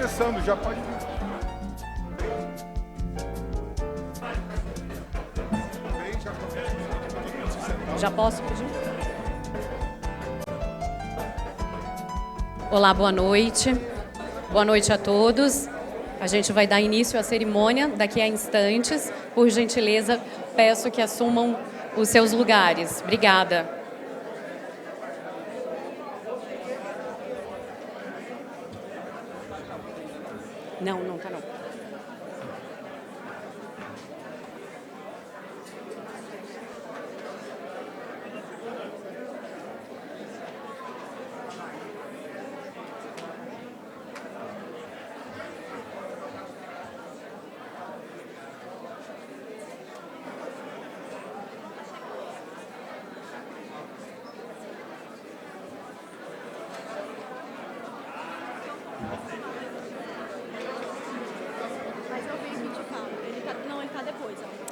ingressando, já pode vir. Já posso pedir? Olá, boa noite. Boa noite a todos. A gente vai dar início à cerimônia daqui a instantes. Por gentileza, peço que assumam os seus lugares. Obrigada. Não, não tá não.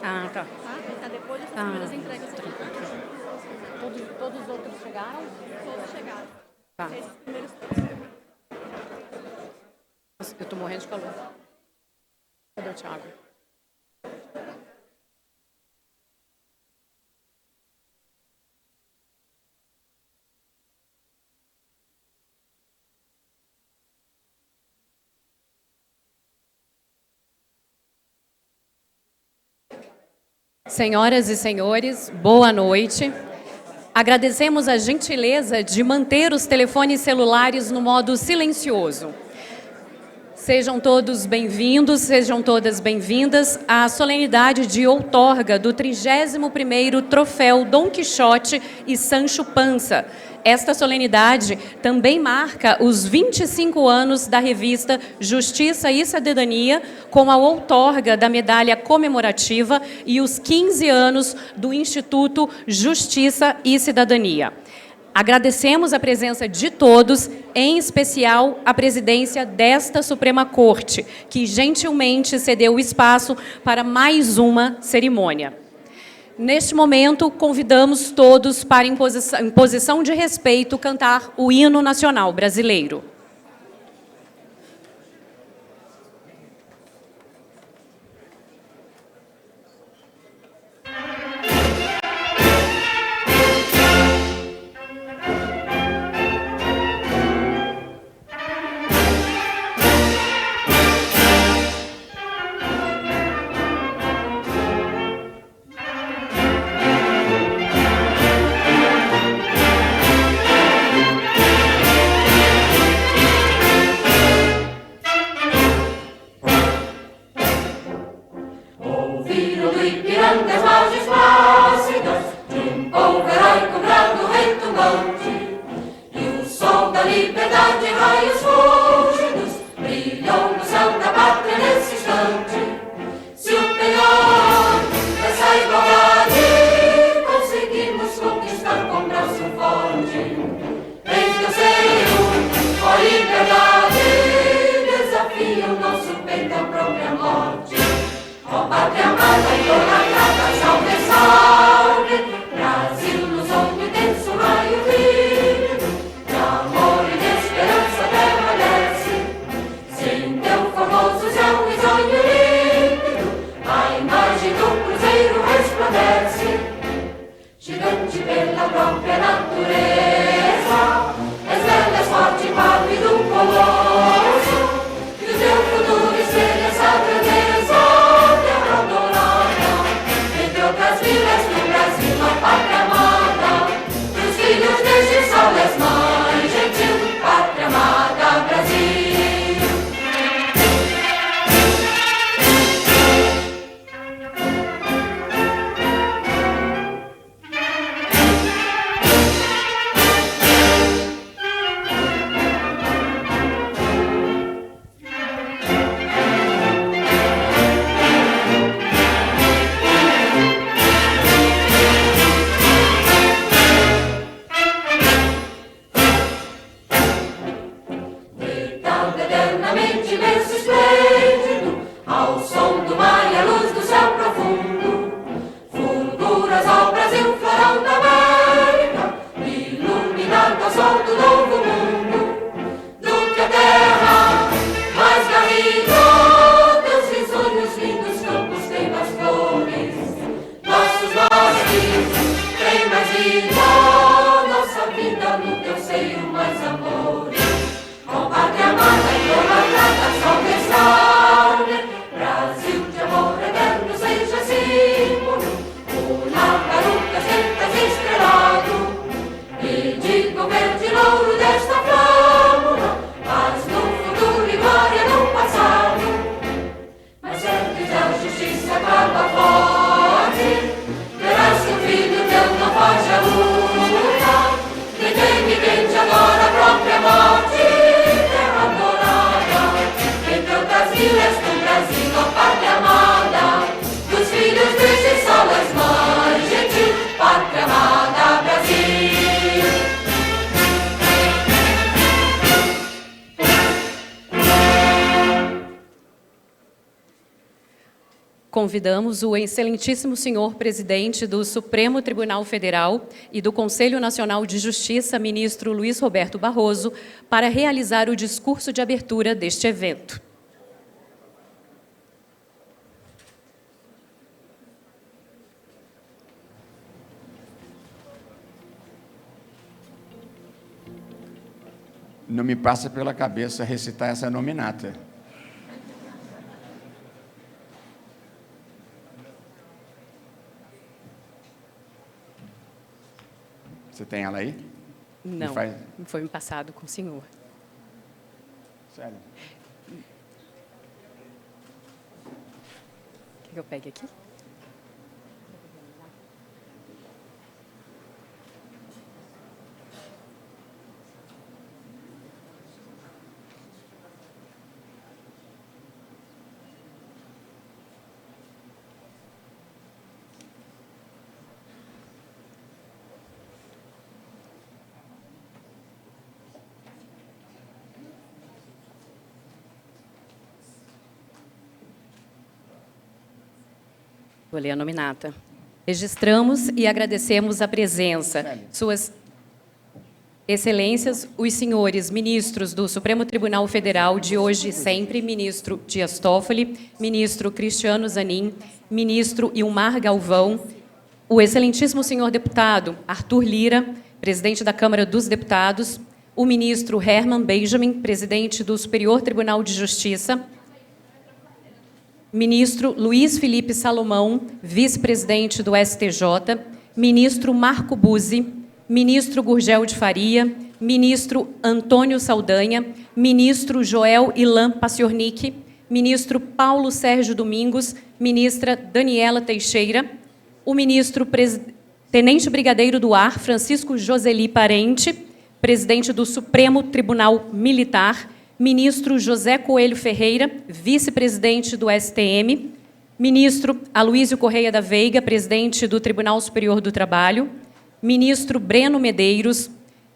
Ah, tá. Ele tá depois das primeiras entregas aqui. Todos os outros chegaram? Todos chegaram. Tá. Esses primeiros Eu tô morrendo de calor. Cadê o Thiago? Senhoras e senhores, boa noite. Agradecemos a gentileza de manter os telefones celulares no modo silencioso. Sejam todos bem-vindos, sejam todas bem-vindas à solenidade de outorga do 31º Troféu Dom Quixote e Sancho Panza. Esta solenidade também marca os 25 anos da revista Justiça e Cidadania, com a outorga da medalha comemorativa e os 15 anos do Instituto Justiça e Cidadania. Agradecemos a presença de todos, em especial a presidência desta Suprema Corte, que gentilmente cedeu o espaço para mais uma cerimônia. Neste momento, convidamos todos para, em posição de respeito, cantar o hino nacional brasileiro. Futuro e ser essa grandeza de adorar. convidamos o excelentíssimo senhor presidente do Supremo Tribunal Federal e do Conselho Nacional de Justiça, ministro Luiz Roberto Barroso, para realizar o discurso de abertura deste evento. Não me passa pela cabeça recitar essa nominata. Você tem ela aí? Não, foi me passado com o senhor. Sério? Quer que eu pegue aqui? Vou ler a nominata. Registramos e agradecemos a presença, Suas Excelências, os senhores ministros do Supremo Tribunal Federal de hoje e sempre, ministro Dias Toffoli, ministro Cristiano Zanin, ministro Ilmar Galvão, o excelentíssimo senhor deputado Arthur Lira, presidente da Câmara dos Deputados, o ministro Herman Benjamin, presidente do Superior Tribunal de Justiça, ministro Luiz Felipe Salomão, vice-presidente do STJ, ministro Marco Buzzi, ministro Gurgel de Faria, ministro Antônio Saldanha, ministro Joel Ilan Paciornik, ministro Paulo Sérgio Domingos, ministra Daniela Teixeira, o ministro Tenente Brigadeiro do Ar, Francisco Joseli Parente, presidente do Supremo Tribunal Militar, ministro José Coelho Ferreira, vice-presidente do STM, ministro Aloísio Correia da Veiga, presidente do Tribunal Superior do Trabalho, ministro Breno Medeiros,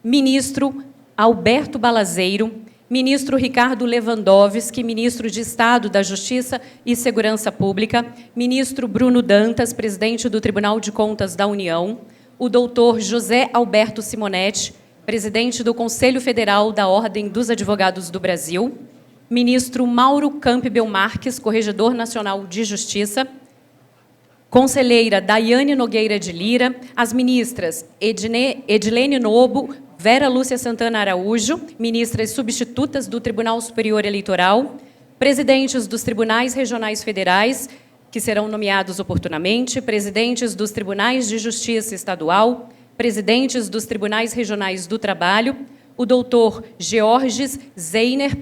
ministro Alberto Balazeiro, ministro Ricardo Lewandowski, ministro de Estado da Justiça e Segurança Pública, ministro Bruno Dantas, presidente do Tribunal de Contas da União, o doutor José Alberto Simonetti, presidente do Conselho Federal da Ordem dos Advogados do Brasil, ministro Mauro Campbell Marques, corregedor nacional de Justiça, conselheira Daiane Nogueira de Lira, as ministras Edilene Nobo, Vera Lúcia Santana Araújo, ministras substitutas do Tribunal Superior Eleitoral, presidentes dos Tribunais Regionais Federais, que serão nomeados oportunamente, presidentes dos Tribunais de Justiça Estadual, presidentes dos Tribunais Regionais do Trabalho, o doutor Georges Zeiner,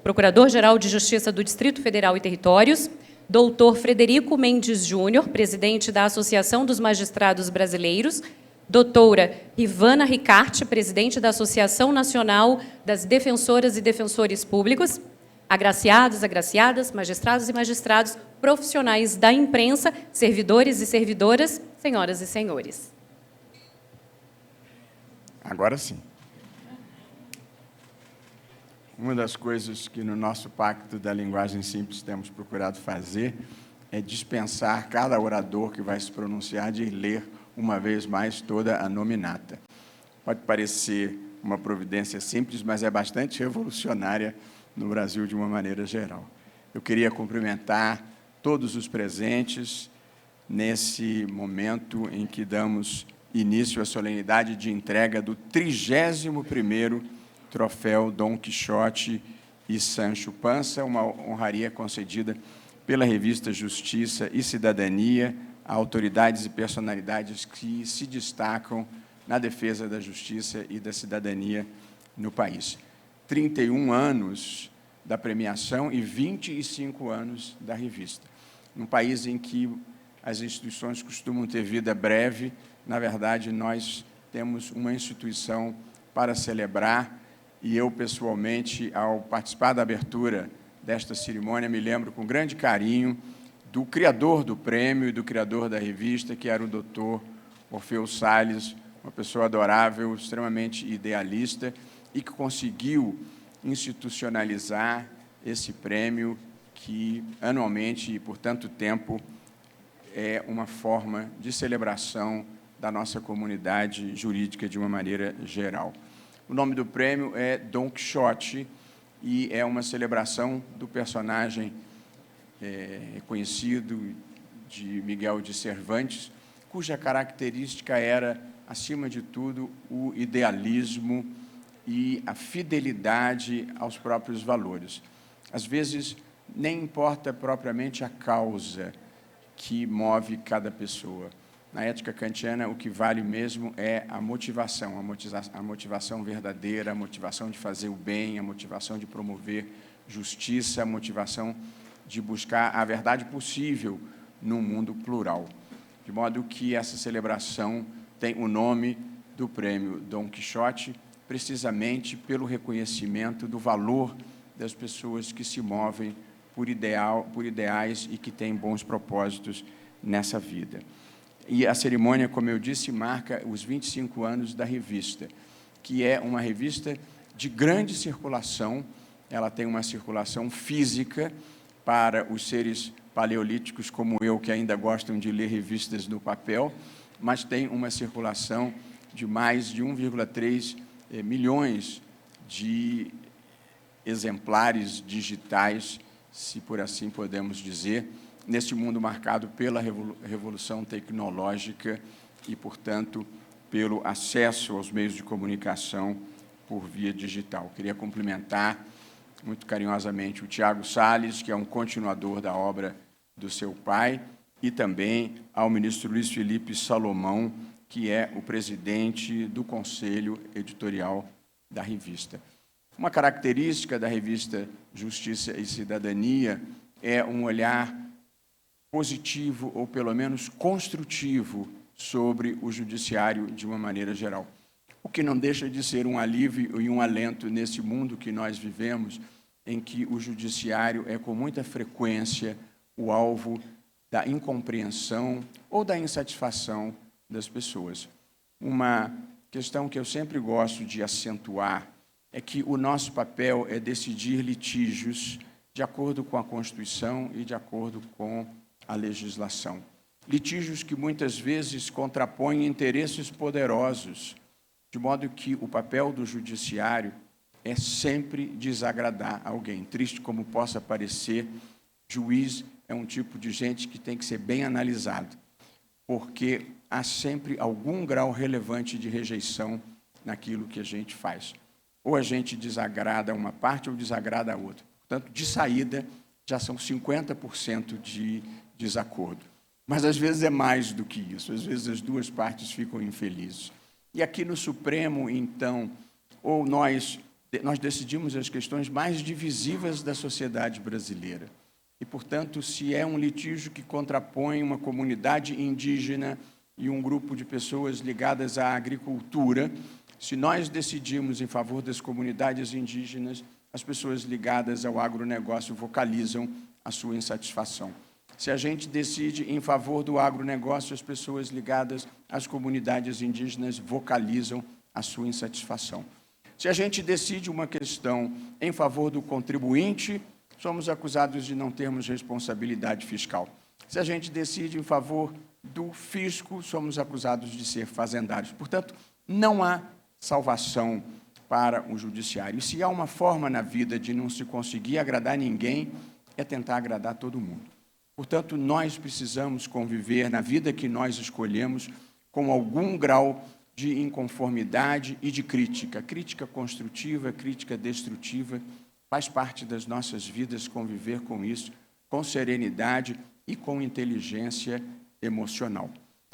Procurador-Geral de Justiça do Distrito Federal e Territórios, doutor Frederico Mendes Júnior, presidente da Associação dos Magistrados Brasileiros, doutora Ivana Ricarte, presidente da Associação Nacional das Defensoras e Defensores Públicos, agraciados, agraciadas, magistrados e magistrados, profissionais da imprensa, servidores e servidoras, senhoras e senhores. Agora sim. Uma das coisas que no nosso Pacto da Linguagem Simples temos procurado fazer é dispensar cada orador que vai se pronunciar de ler uma vez mais toda a nominata. Pode parecer uma providência simples, mas é bastante revolucionária no Brasil de uma maneira geral. Eu queria cumprimentar todos os presentes nesse momento em que damos início à solenidade de entrega do 31º Troféu Dom Quixote e Sancho Panza, uma honraria concedida pela revista Justiça e Cidadania a autoridades e personalidades que se destacam na defesa da justiça e da cidadania no país. 31 anos da premiação e 25 anos da revista. Num país em que as instituições costumam ter vida breve, na verdade, nós temos uma instituição para celebrar, e eu, pessoalmente, ao participar da abertura desta cerimônia, me lembro com grande carinho do criador do prêmio e do criador da revista, que era o doutor Orfeu Salles, uma pessoa adorável, extremamente idealista, e que conseguiu institucionalizar esse prêmio que anualmente e por tanto tempo é uma forma de celebração da nossa comunidade jurídica de uma maneira geral. O nome do prêmio é Don Quixote e é uma celebração do personagem reconhecido de Miguel de Cervantes, cuja característica era, acima de tudo, o idealismo e a fidelidade aos próprios valores. Às vezes, nem importa propriamente a causa que move cada pessoa. Na ética kantiana, o que vale mesmo é a motivação verdadeira, a motivação de fazer o bem, a motivação de promover justiça, a motivação de buscar a verdade possível num mundo plural. De modo que essa celebração tem o nome do prêmio Don Quixote, precisamente pelo reconhecimento do valor das pessoas que se movem por ideais e que têm bons propósitos nessa vida. E a cerimônia, como eu disse, marca os 25 anos da revista, que é uma revista de grande circulação. Ela tem uma circulação física para os seres paleolíticos como eu, que ainda gostam de ler revistas no papel, mas tem uma circulação de mais de 1,3 milhões de exemplares digitais, se por assim podemos dizer, neste mundo marcado pela revolução tecnológica e, portanto, pelo acesso aos meios de comunicação por via digital. Queria cumprimentar muito carinhosamente o Tiago Salles, que é um continuador da obra do seu pai, e também ao ministro Luiz Felipe Salomão, que é o presidente do Conselho Editorial da revista. Uma característica da revista Justiça e Cidadania é um olhar positivo, ou pelo menos construtivo, sobre o judiciário de uma maneira geral. O que não deixa de ser um alívio e um alento nesse mundo que nós vivemos, em que o judiciário é com muita frequência o alvo da incompreensão ou da insatisfação das pessoas. Uma questão que eu sempre gosto de acentuar é que o nosso papel é decidir litígios de acordo com a Constituição e de acordo com a legislação. Litígios que muitas vezes contrapõem interesses poderosos, de modo que o papel do judiciário é sempre desagradar alguém. Triste como possa parecer, juiz é um tipo de gente que tem que ser bem analisado, porque há sempre algum grau relevante de rejeição naquilo que a gente faz. Ou a gente desagrada uma parte ou desagrada a outra. Portanto, de saída, já são 50% de desacordo. Mas, às vezes, é mais do que isso. Às vezes, as duas partes ficam infelizes. E aqui no Supremo, então, ou nós decidimos as questões mais divisivas da sociedade brasileira. E, portanto, se é um litígio que contrapõe uma comunidade indígena e um grupo de pessoas ligadas à agricultura, se nós decidimos em favor das comunidades indígenas, as pessoas ligadas ao agronegócio vocalizam a sua insatisfação. Se a gente decide em favor do agronegócio, as pessoas ligadas às comunidades indígenas vocalizam a sua insatisfação. Se a gente decide uma questão em favor do contribuinte, somos acusados de não termos responsabilidade fiscal. Se a gente decide em favor do fisco, somos acusados de ser fazendários. Portanto, não há salvação para o judiciário. E se há uma forma na vida de não se conseguir agradar ninguém, é tentar agradar todo mundo. Portanto, nós precisamos conviver na vida que nós escolhemos com algum grau de inconformidade e de crítica. Crítica construtiva, crítica destrutiva, faz parte das nossas vidas conviver com isso, com serenidade e com inteligência emocional.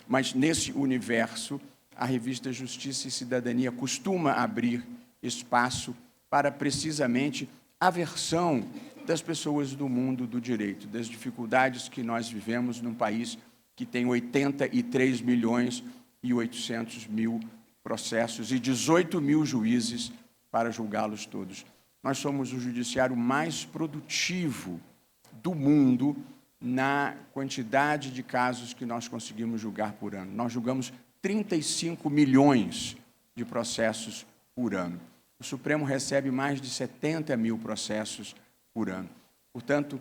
Mas, nesse universo, a revista Justiça e Cidadania costuma abrir espaço para, precisamente, a versão das pessoas do mundo do direito, das dificuldades que nós vivemos num país que tem 83 milhões e 800 mil processos e 18 mil juízes para julgá-los todos. Nós somos o judiciário mais produtivo do mundo na quantidade de casos que nós conseguimos julgar por ano. Nós julgamos 35 milhões de processos por ano. O Supremo recebe mais de 70 mil processos por ano. Portanto,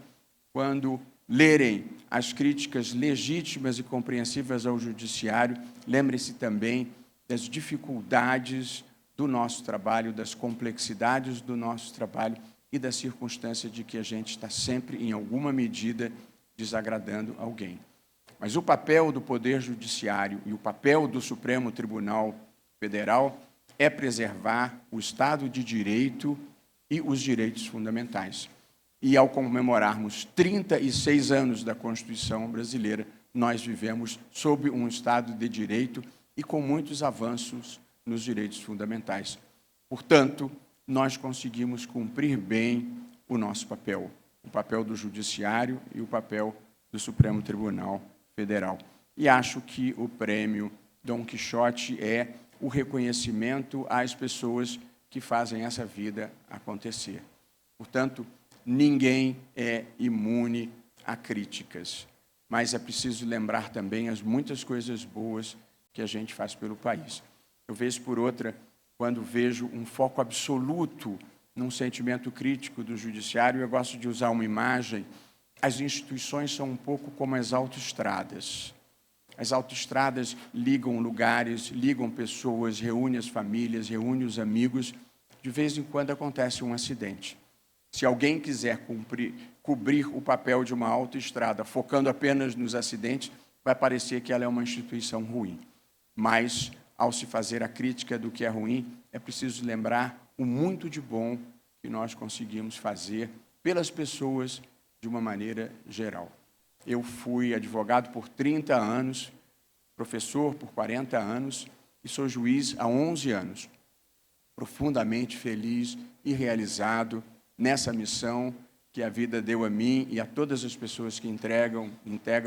quando lerem as críticas legítimas e compreensivas ao judiciário, lembre-se também das dificuldades do nosso trabalho, das complexidades do nosso trabalho e da circunstância de que a gente está sempre, em alguma medida, desagradando alguém. Mas o papel do Poder Judiciário e o papel do Supremo Tribunal Federal é preservar o Estado de Direito e os direitos fundamentais. E, ao comemorarmos 36 anos da Constituição brasileira, nós vivemos sob um Estado de Direito e com muitos avanços nos direitos fundamentais. Portanto, nós conseguimos cumprir bem o nosso papel, o papel do Judiciário e o papel do Supremo Tribunal Federal. E acho que o prêmio Dom Quixote é o reconhecimento às pessoas que fazem essa vida acontecer. Portanto, ninguém é imune a críticas, mas é preciso lembrar também as muitas coisas boas que a gente faz pelo país. Eu, vez por outra, quando vejo um foco absoluto num sentimento crítico do judiciário, eu gosto de usar uma imagem. As instituições são um pouco como as autoestradas. As autoestradas ligam lugares, ligam pessoas, reúnem as famílias, reúnem os amigos. De vez em quando acontece um acidente. Se alguém quiser cobrir o papel de uma autoestrada, focando apenas nos acidentes, vai parecer que ela é uma instituição ruim. Mas, ao se fazer a crítica do que é ruim, é preciso lembrar o muito de bom que nós conseguimos fazer pelas pessoas de uma maneira geral. Eu fui advogado por 30 anos, professor por 40 anos e sou juiz há 11 anos. Profundamente feliz e realizado nessa missão que a vida deu a mim e a todas as pessoas que integram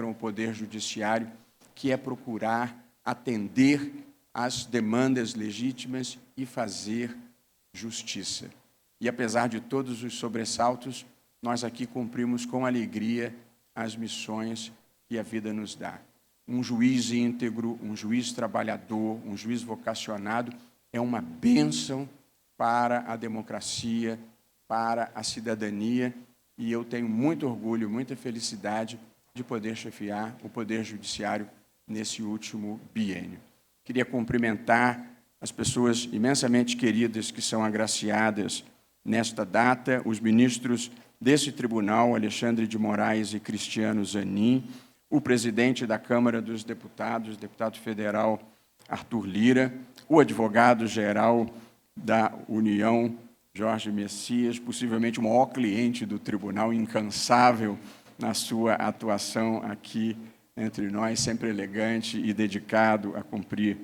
o Poder Judiciário, que é procurar atender às demandas legítimas e fazer justiça. E, apesar de todos os sobressaltos, nós aqui cumprimos com alegria as missões que a vida nos dá. Um juiz íntegro, um juiz trabalhador, um juiz vocacionado é uma bênção para a democracia, para a cidadania, e eu tenho muito orgulho, muita felicidade de poder chefiar o Poder Judiciário nesse último biênio. Queria cumprimentar as pessoas imensamente queridas que são agraciadas nesta data, os ministros desse tribunal, Alexandre de Moraes e Cristiano Zanin, o presidente da Câmara dos Deputados, deputado federal Arthur Lira, o advogado-geral da União, Jorge Messias, possivelmente o maior cliente do tribunal, incansável na sua atuação aqui entre nós, sempre elegante e dedicado a cumprir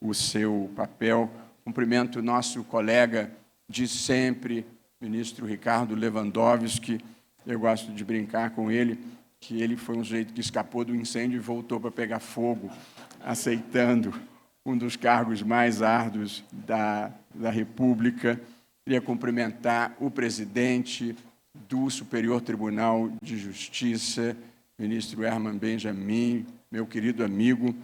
o seu papel. Cumprimento o nosso colega de sempre, ministro Ricardo Lewandowski. Eu gosto de brincar com ele, que ele foi um jeito que escapou do incêndio e voltou para pegar fogo, aceitando um dos cargos mais árduos da República. Queria cumprimentar o presidente do Superior Tribunal de Justiça, ministro Herman Benjamin, meu querido amigo,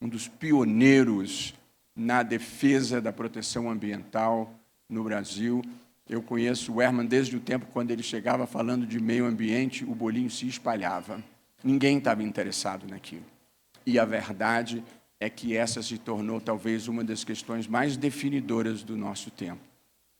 um dos pioneiros na defesa da proteção ambiental no Brasil. Eu conheço o Herman desde o tempo quando ele chegava falando de meio ambiente, o bolinho se espalhava. Ninguém estava interessado naquilo. E a verdade é que essa se tornou talvez uma das questões mais definidoras do nosso tempo.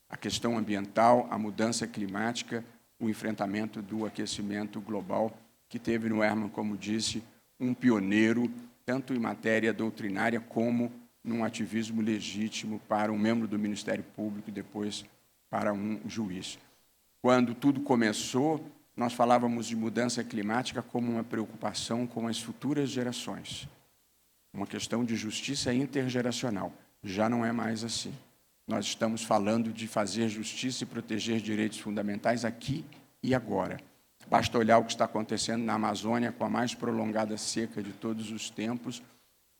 A questão ambiental, a mudança climática, o enfrentamento do aquecimento global, que teve no Herman, como disse, um pioneiro, tanto em matéria doutrinária como num ativismo legítimo para um membro do Ministério Público e depois para um juiz. Quando tudo começou, nós falávamos de mudança climática como uma preocupação com as futuras gerações, uma questão de justiça intergeracional. Já não é mais assim. Nós estamos falando de fazer justiça e proteger direitos fundamentais aqui e agora. Basta olhar o que está acontecendo na Amazônia, com a mais prolongada seca de todos os tempos,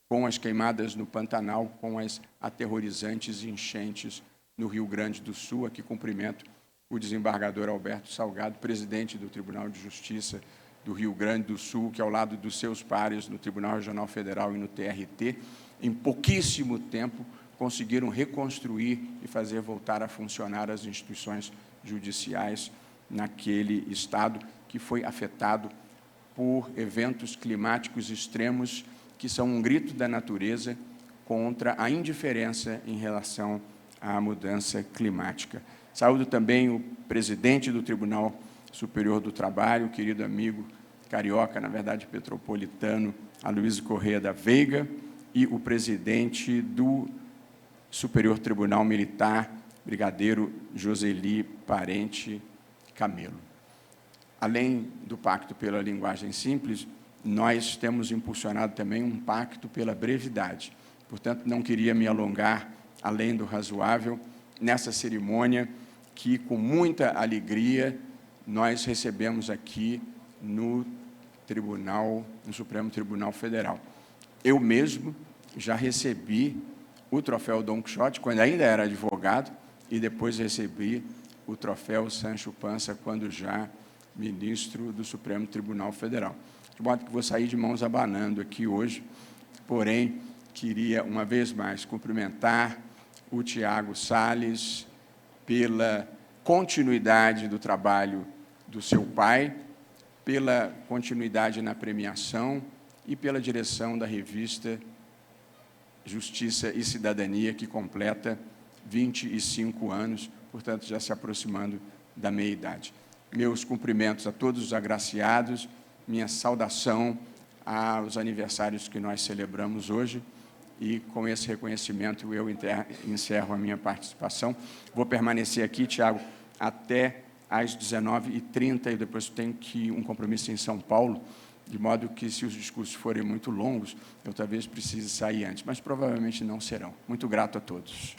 com as queimadas no Pantanal, com as aterrorizantes enchentes no Rio Grande do Sul. Aqui cumprimento o desembargador Alberto Salgado, presidente do Tribunal de Justiça do Rio Grande do Sul, que, ao lado dos seus pares no Tribunal Regional Federal e no TRT, em pouquíssimo tempo, conseguiram reconstruir e fazer voltar a funcionar as instituições judiciais naquele estado, que foi afetado por eventos climáticos extremos que são um grito da natureza contra a indiferença em relação à mudança climática. Saúdo também o presidente do Tribunal Superior do Trabalho, querido amigo carioca, na verdade petropolitano, Aloysio Corrêa da Veiga, e o presidente do Superior Tribunal Militar, brigadeiro Joseli Parente Camelo. Além do Pacto pela Linguagem Simples, nós temos impulsionado também um pacto pela brevidade. Portanto, não queria me alongar além do razoável nessa cerimônia que, com muita alegria, nós recebemos aqui no Supremo Tribunal Federal. Eu mesmo já recebi o troféu Dom Quixote, quando ainda era advogado, e depois recebi o troféu Sancho Panza, quando já ministro do Supremo Tribunal Federal. De modo que vou sair de mãos abanando aqui hoje, porém, queria, uma vez mais, cumprimentar o Tiago Salles pela continuidade do trabalho do seu pai, pela continuidade na premiação e pela direção da revista Justiça e Cidadania, que completa 25 anos, portanto, já se aproximando da meia-idade. Meus cumprimentos a todos os agraciados, minha saudação aos aniversários que nós celebramos hoje, e com esse reconhecimento eu encerro a minha participação. Vou permanecer aqui, Tiago, até às 19h30, e depois tenho um compromisso em São Paulo, de modo que, se os discursos forem muito longos, eu talvez precise sair antes, mas provavelmente não serão. Muito grato a todos.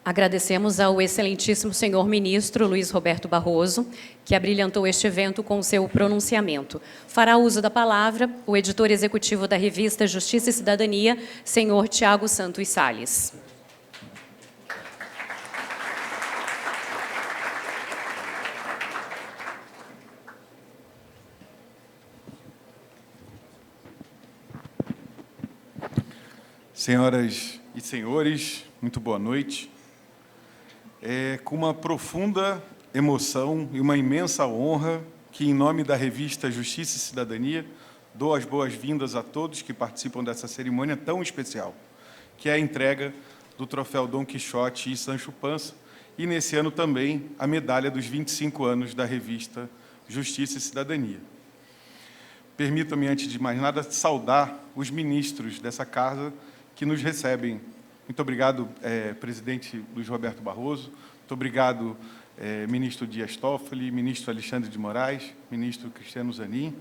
Agradecemos ao excelentíssimo senhor ministro Luiz Roberto Barroso, que abrilhantou este evento com o seu pronunciamento. Fará uso da palavra o editor executivo da revista Justiça e Cidadania, senhor Tiago Santos Salles. Senhoras e senhores, muito boa noite. É com uma profunda emoção e uma imensa honra que, em nome da revista Justiça e Cidadania, dou as boas-vindas a todos que participam dessa cerimônia tão especial, que é a entrega do troféu Dom Quixote e Sancho Panza, e, nesse ano também, a medalha dos 25 anos da revista Justiça e Cidadania. Permitam-me, antes de mais nada, saudar os ministros dessa casa que nos recebem. Muito obrigado, presidente Luiz Roberto Barroso. Muito obrigado, ministro Dias Toffoli, ministro Alexandre de Moraes, ministro Cristiano Zanin.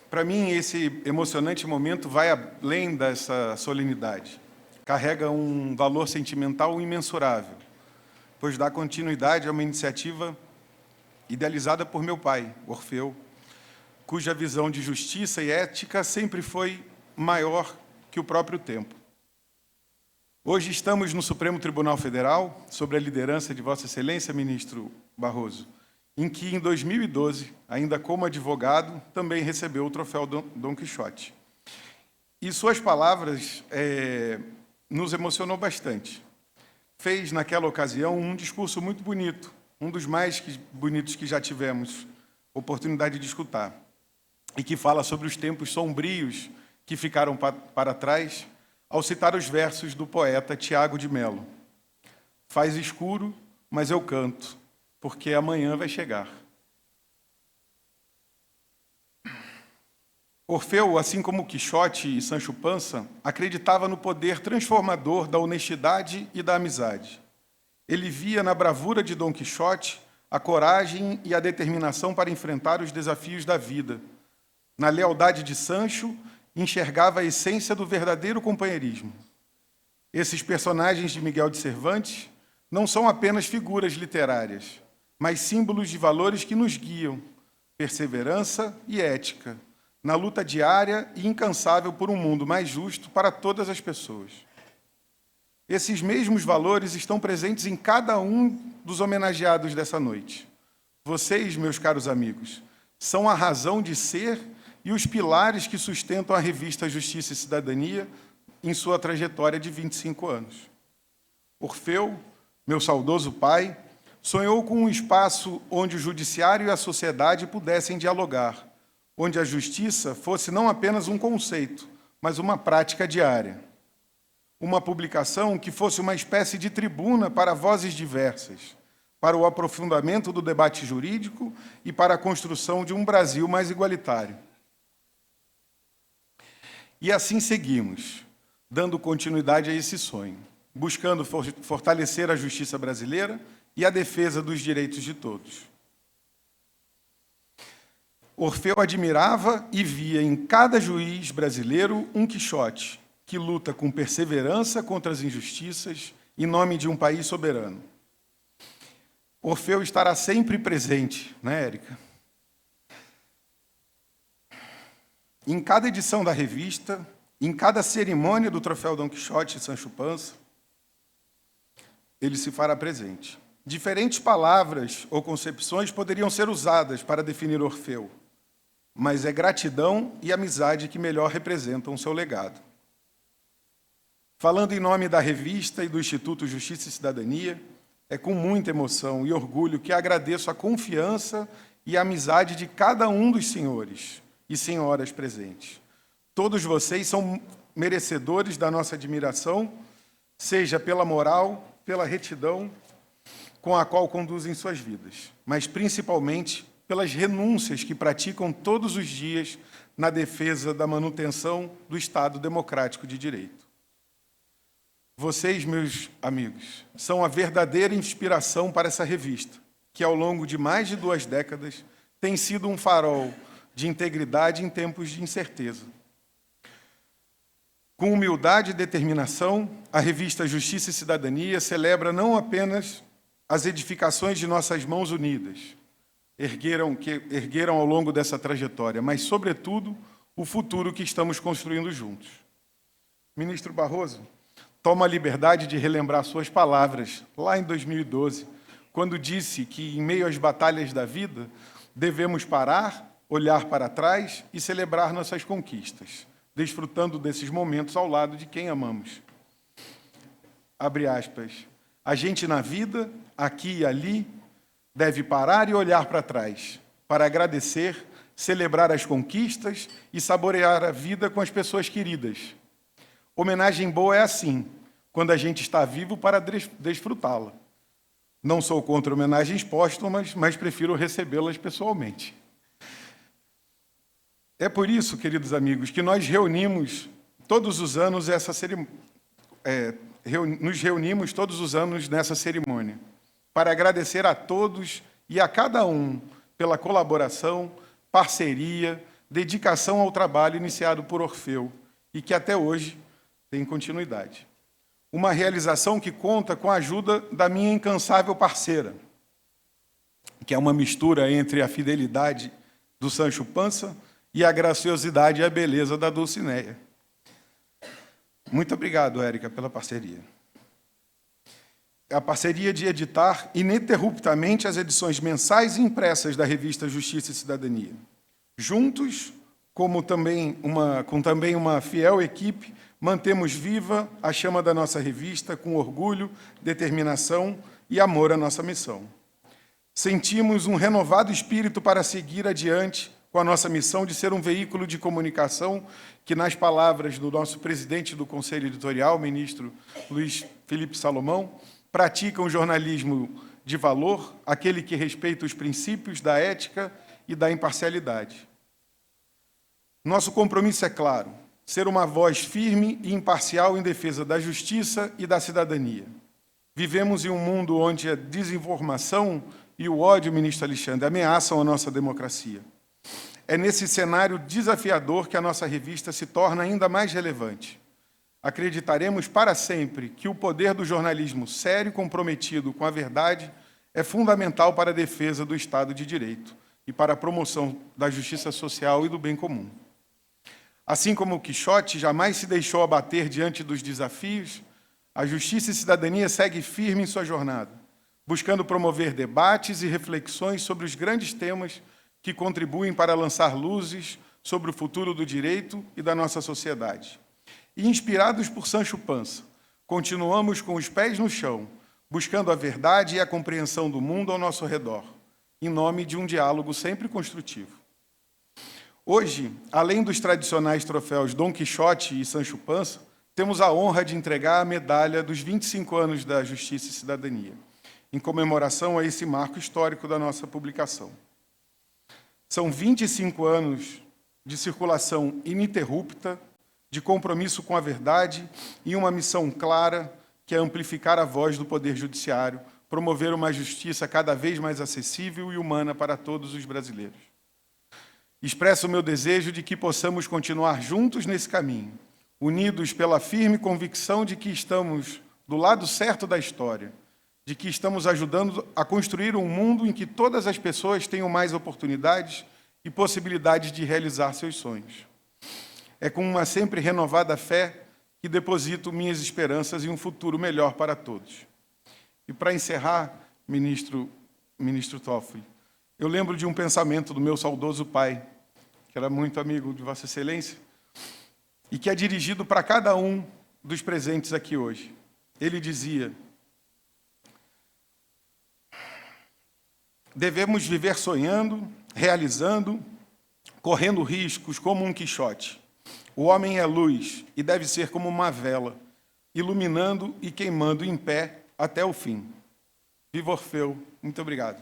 Para mim, esse emocionante momento vai além dessa solenidade. Carrega um valor sentimental imensurável, pois dá continuidade a uma iniciativa idealizada por meu pai, Orfeu, cuja visão de justiça e ética sempre foi maior que o próprio tempo. Hoje estamos no Supremo Tribunal Federal, sob a liderança de Vossa Excelência, ministro Barroso, em que, em 2012, ainda como advogado, também recebeu o troféu Dom Quixote. E suas palavras nos emocionou bastante. Fez, naquela ocasião, um discurso muito bonito, um dos mais bonitos que já tivemos oportunidade de escutar, e que fala sobre os tempos sombrios que ficaram para trás, ao citar os versos do poeta Tiago de Melo. Faz escuro, mas eu canto, porque amanhã vai chegar. Orfeu, assim como Quixote e Sancho Panza, acreditava no poder transformador da honestidade e da amizade. Ele via na bravura de Dom Quixote a coragem e a determinação para enfrentar os desafios da vida. Na lealdade de Sancho, enxergava a essência do verdadeiro companheirismo. Esses personagens de Miguel de Cervantes não são apenas figuras literárias, mas símbolos de valores que nos guiam, perseverança e ética, na luta diária e incansável por um mundo mais justo para todas as pessoas. Esses mesmos valores estão presentes em cada um dos homenageados dessa noite. Vocês, meus caros amigos, são a razão de ser e os pilares que sustentam a revista Justiça e Cidadania em sua trajetória de 25 anos. Orfeu, meu saudoso pai, sonhou com um espaço onde o judiciário e a sociedade pudessem dialogar, onde a justiça fosse não apenas um conceito, mas uma prática diária. Uma publicação que fosse uma espécie de tribuna para vozes diversas, para o aprofundamento do debate jurídico e para a construção de um Brasil mais igualitário. E assim seguimos, dando continuidade a esse sonho, buscando fortalecer a justiça brasileira e a defesa dos direitos de todos. Orfeu admirava e via em cada juiz brasileiro um Quixote, que luta com perseverança contra as injustiças em nome de um país soberano. Orfeu estará sempre presente, né, Érica? Em cada edição da revista, em cada cerimônia do troféu Dom Quixote e Sancho Panza, ele se fará presente. Diferentes palavras ou concepções poderiam ser usadas para definir Orfeu, mas é gratidão e amizade que melhor representam o seu legado. Falando em nome da revista e do Instituto Justiça e Cidadania, é com muita emoção e orgulho que agradeço a confiança e a amizade de cada um dos senhores e senhoras presentes. Todos vocês são merecedores da nossa admiração, seja pela moral, pela retidão com a qual conduzem suas vidas, mas principalmente pelas renúncias que praticam todos os dias na defesa da manutenção do Estado democrático de direito. Vocês, meus amigos, são a verdadeira inspiração para essa revista, que ao longo de mais de 2 décadas tem sido um farol de integridade em tempos de incerteza. Com humildade e determinação, a revista Justiça e Cidadania celebra não apenas as edificações de nossas mãos unidas, que ergueram ao longo dessa trajetória, mas, sobretudo, o futuro que estamos construindo juntos. Ministro Barroso, tomo a liberdade de relembrar suas palavras, lá em 2012, quando disse que, em meio às batalhas da vida, devemos parar, olhar para trás e celebrar nossas conquistas, desfrutando desses momentos ao lado de quem amamos. Abre aspas. A gente na vida, aqui e ali, deve parar e olhar para trás, para agradecer, celebrar as conquistas e saborear a vida com as pessoas queridas. Homenagem boa é assim, quando a gente está vivo para desfrutá-la. Não sou contra homenagens póstumas, mas prefiro recebê-las pessoalmente. É por isso, queridos amigos, que nós reunimos todos os anos nos reunimos todos os anos nessa cerimônia, para agradecer a todos e a cada um pela colaboração, parceria, dedicação ao trabalho iniciado por Orfeu e que até hoje tem continuidade. Uma realização que conta com a ajuda da minha incansável parceira, que é uma mistura entre a fidelidade do Sancho Panza e a graciosidade e a beleza da Dulcineia. Muito obrigado, Érica, pela parceria. A parceria de editar ininterruptamente as edições mensais e impressas da revista Justiça e Cidadania. Juntos, com também uma fiel equipe, mantemos viva a chama da nossa revista com orgulho, determinação e amor à nossa missão. Sentimos um renovado espírito para seguir adiante com a nossa missão de ser um veículo de comunicação que, nas palavras do nosso presidente do Conselho Editorial, ministro Luiz Felipe Salomão, pratica um jornalismo de valor, aquele que respeita os princípios da ética e da imparcialidade. Nosso compromisso é claro, ser uma voz firme e imparcial em defesa da justiça e da cidadania. Vivemos em um mundo onde a desinformação e o ódio, ministro Alexandre, ameaçam a nossa democracia. É nesse cenário desafiador que a nossa revista se torna ainda mais relevante. Acreditaremos para sempre que o poder do jornalismo sério e comprometido com a verdade é fundamental para a defesa do Estado de Direito e para a promoção da justiça social e do bem comum. Assim como o Quixote jamais se deixou abater diante dos desafios, a Justiça e Cidadania segue firme em sua jornada, buscando promover debates e reflexões sobre os grandes temas que contribuem para lançar luzes sobre o futuro do direito e da nossa sociedade. E, inspirados por Sancho Panza, continuamos com os pés no chão, buscando a verdade e a compreensão do mundo ao nosso redor, em nome de um diálogo sempre construtivo. Hoje, além dos tradicionais troféus Dom Quixote e Sancho Panza, temos a honra de entregar a medalha dos 25 anos da Justiça e Cidadania, em comemoração a esse marco histórico da nossa publicação. São 25 anos de circulação ininterrupta, de compromisso com a verdade e uma missão clara, que é amplificar a voz do Poder Judiciário, promover uma justiça cada vez mais acessível e humana para todos os brasileiros. Expresso o meu desejo de que possamos continuar juntos nesse caminho, unidos pela firme convicção de que estamos do lado certo da história, de que estamos ajudando a construir um mundo em que todas as pessoas tenham mais oportunidades e possibilidades de realizar seus sonhos. É com uma sempre renovada fé que deposito minhas esperanças em um futuro melhor para todos. E para encerrar, ministro Toffoli, eu lembro de um pensamento do meu saudoso pai, que era muito amigo de Vossa Excelência, e que é dirigido para cada um dos presentes aqui hoje. Ele dizia: devemos viver sonhando, realizando, correndo riscos como um Quixote. O homem é luz e deve ser como uma vela, iluminando e queimando em pé até o fim. Viva Orfeu. Muito obrigado.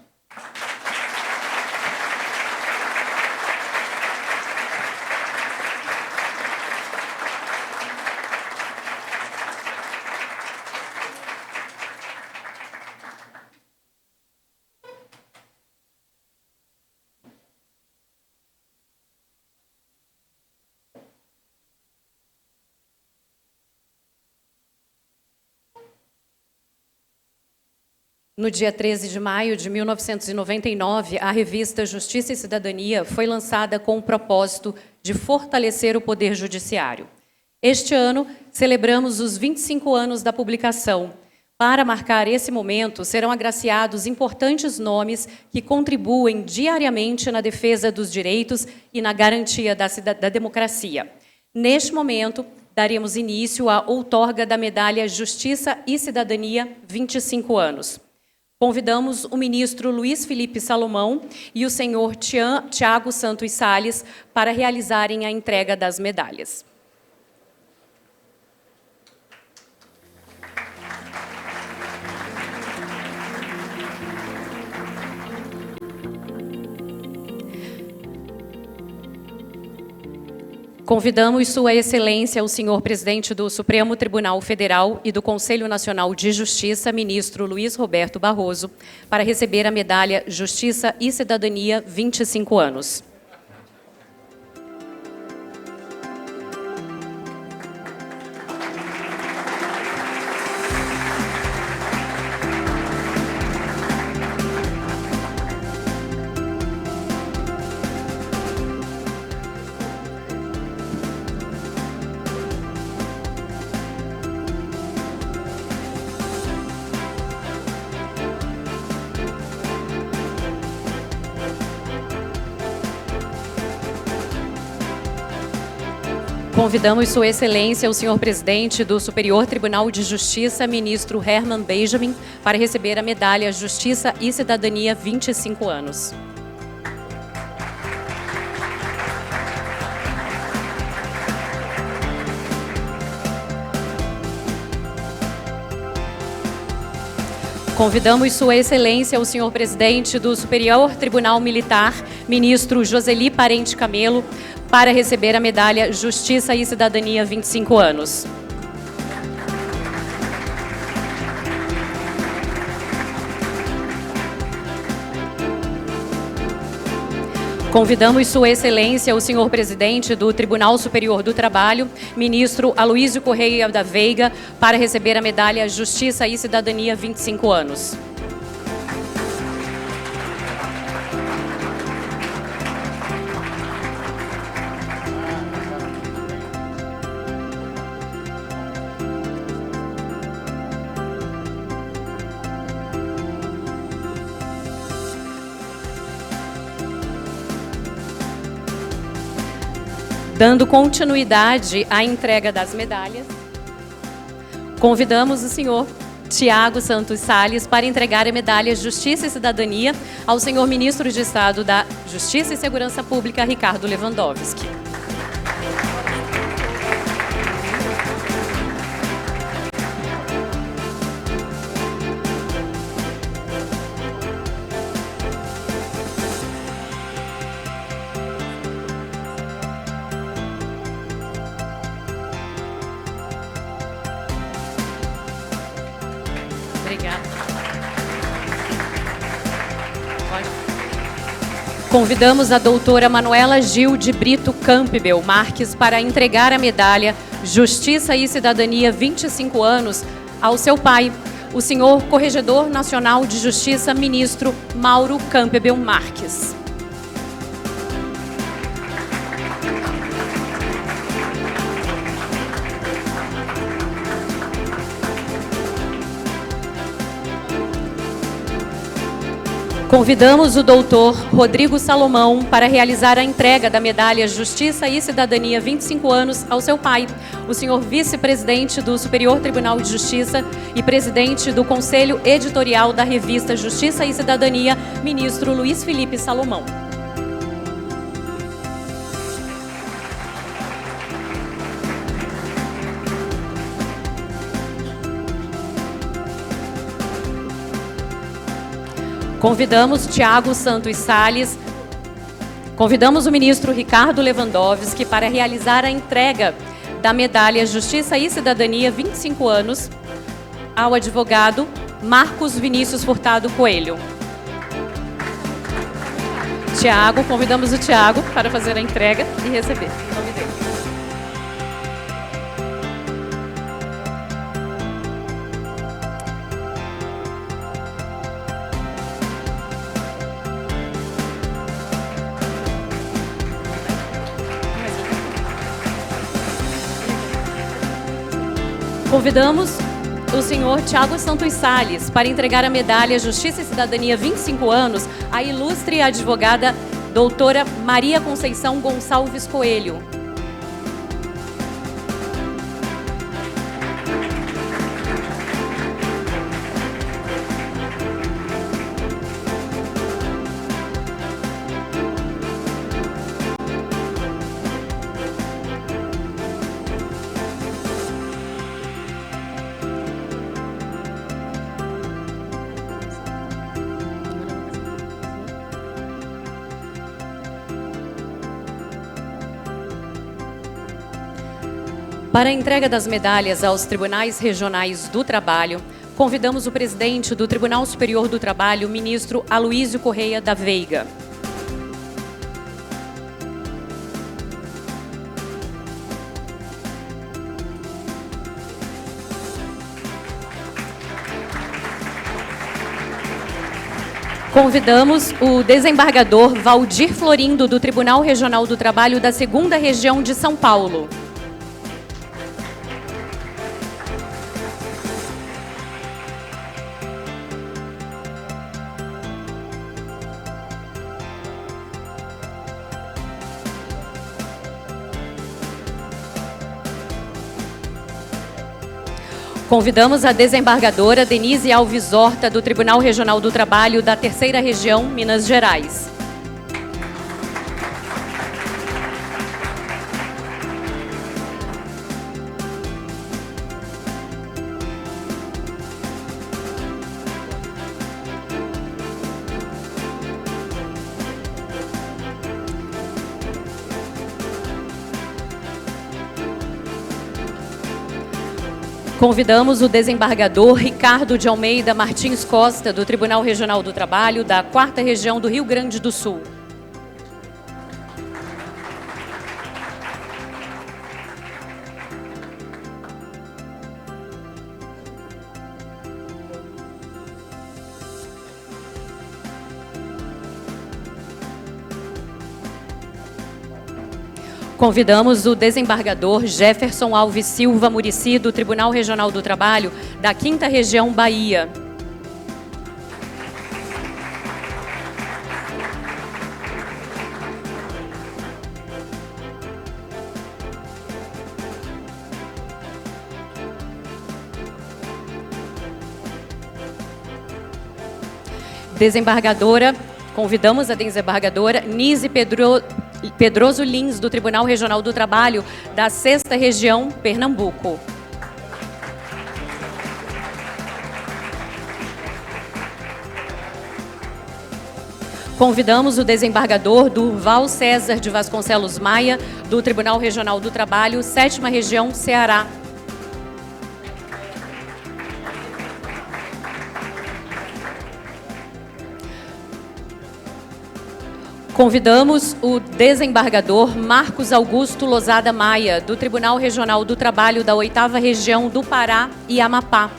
No dia 13 de maio de 1999, a revista Justiça e Cidadania foi lançada com o propósito de fortalecer o Poder Judiciário. Este ano, celebramos os 25 anos da publicação. Para marcar esse momento, serão agraciados importantes nomes que contribuem diariamente na defesa dos direitos e na garantia da democracia. Neste momento, daremos início à outorga da medalha Justiça e Cidadania 25 anos. Convidamos o ministro Luiz Felipe Salomão e o senhor Tiago Santos Salles para realizarem a entrega das medalhas. Convidamos Sua Excelência, o senhor presidente do Supremo Tribunal Federal e do Conselho Nacional de Justiça, ministro Luiz Roberto Barroso, para receber a medalha Justiça e Cidadania 25 anos. Convidamos Sua Excelência, o senhor presidente do Superior Tribunal de Justiça, ministro Herman Benjamin, para receber a medalha Justiça e Cidadania 25 anos. Convidamos Sua Excelência, o senhor presidente do Superior Tribunal Militar, ministro Joseli Parente Camelo, para receber a medalha Justiça e Cidadania 25 anos. Convidamos Sua Excelência, o senhor presidente do Tribunal Superior do Trabalho, ministro Aloísio Correia da Veiga, para receber a medalha Justiça e Cidadania 25 anos. Dando continuidade à entrega das medalhas, convidamos o senhor Tiago Santos Salles para entregar a medalha Justiça e Cidadania ao senhor Ministro de Estado da Justiça e Segurança Pública, Ricardo Lewandowski. Obrigada. Convidamos a doutora Manuela Gil de Brito Campbell Marques para entregar a medalha Justiça e Cidadania 25 anos ao seu pai, o senhor Corregedor Nacional de Justiça, ministro Mauro Campbell Marques. Convidamos o doutor Rodrigo Salomão para realizar a entrega da medalha Justiça e Cidadania 25 anos ao seu pai, o senhor vice-presidente do Superior Tribunal de Justiça e presidente do Conselho Editorial da revista Justiça e Cidadania, ministro Luiz Felipe Salomão. Convidamos Tiago Santos Salles, convidamos o ministro Ricardo Lewandowski para realizar a entrega da medalha Justiça e Cidadania 25 anos ao advogado Marcos Vinícius Furtado Coelho. Tiago, convidamos o Tiago para fazer a entrega e receber em nome dele. Convidamos o senhor Tiago Santos Salles para entregar a medalha Justiça e Cidadania 25 anos à ilustre advogada doutora Maria Conceição Gonçalves Coelho. Para a entrega das medalhas aos Tribunais Regionais do Trabalho, convidamos o presidente do Tribunal Superior do Trabalho, ministro Aloísio Correia da Veiga. Convidamos o desembargador Valdir Florindo, do Tribunal Regional do Trabalho da 2ª Região de São Paulo. Convidamos a desembargadora Denise Alves Horta, do Tribunal Regional do Trabalho da 3ª Região, Minas Gerais. Convidamos o desembargador Ricardo de Almeida Martins Costa, do Tribunal Regional do Trabalho da 4ª Região do Rio Grande do Sul. Convidamos o desembargador Jefferson Alves Silva Muricy, do Tribunal Regional do Trabalho da 5ª Região, Bahia. Convidamos a desembargadora Nise Pedroso Lins, do Tribunal Regional do Trabalho, da 6ª Região, Pernambuco. Convidamos o desembargador Durval César de Vasconcelos Maia, do Tribunal Regional do Trabalho, 7ª Região, Ceará. Convidamos o desembargador Marcos Augusto Lozada Maia, do Tribunal Regional do Trabalho da 8ª Região do Pará e Amapá.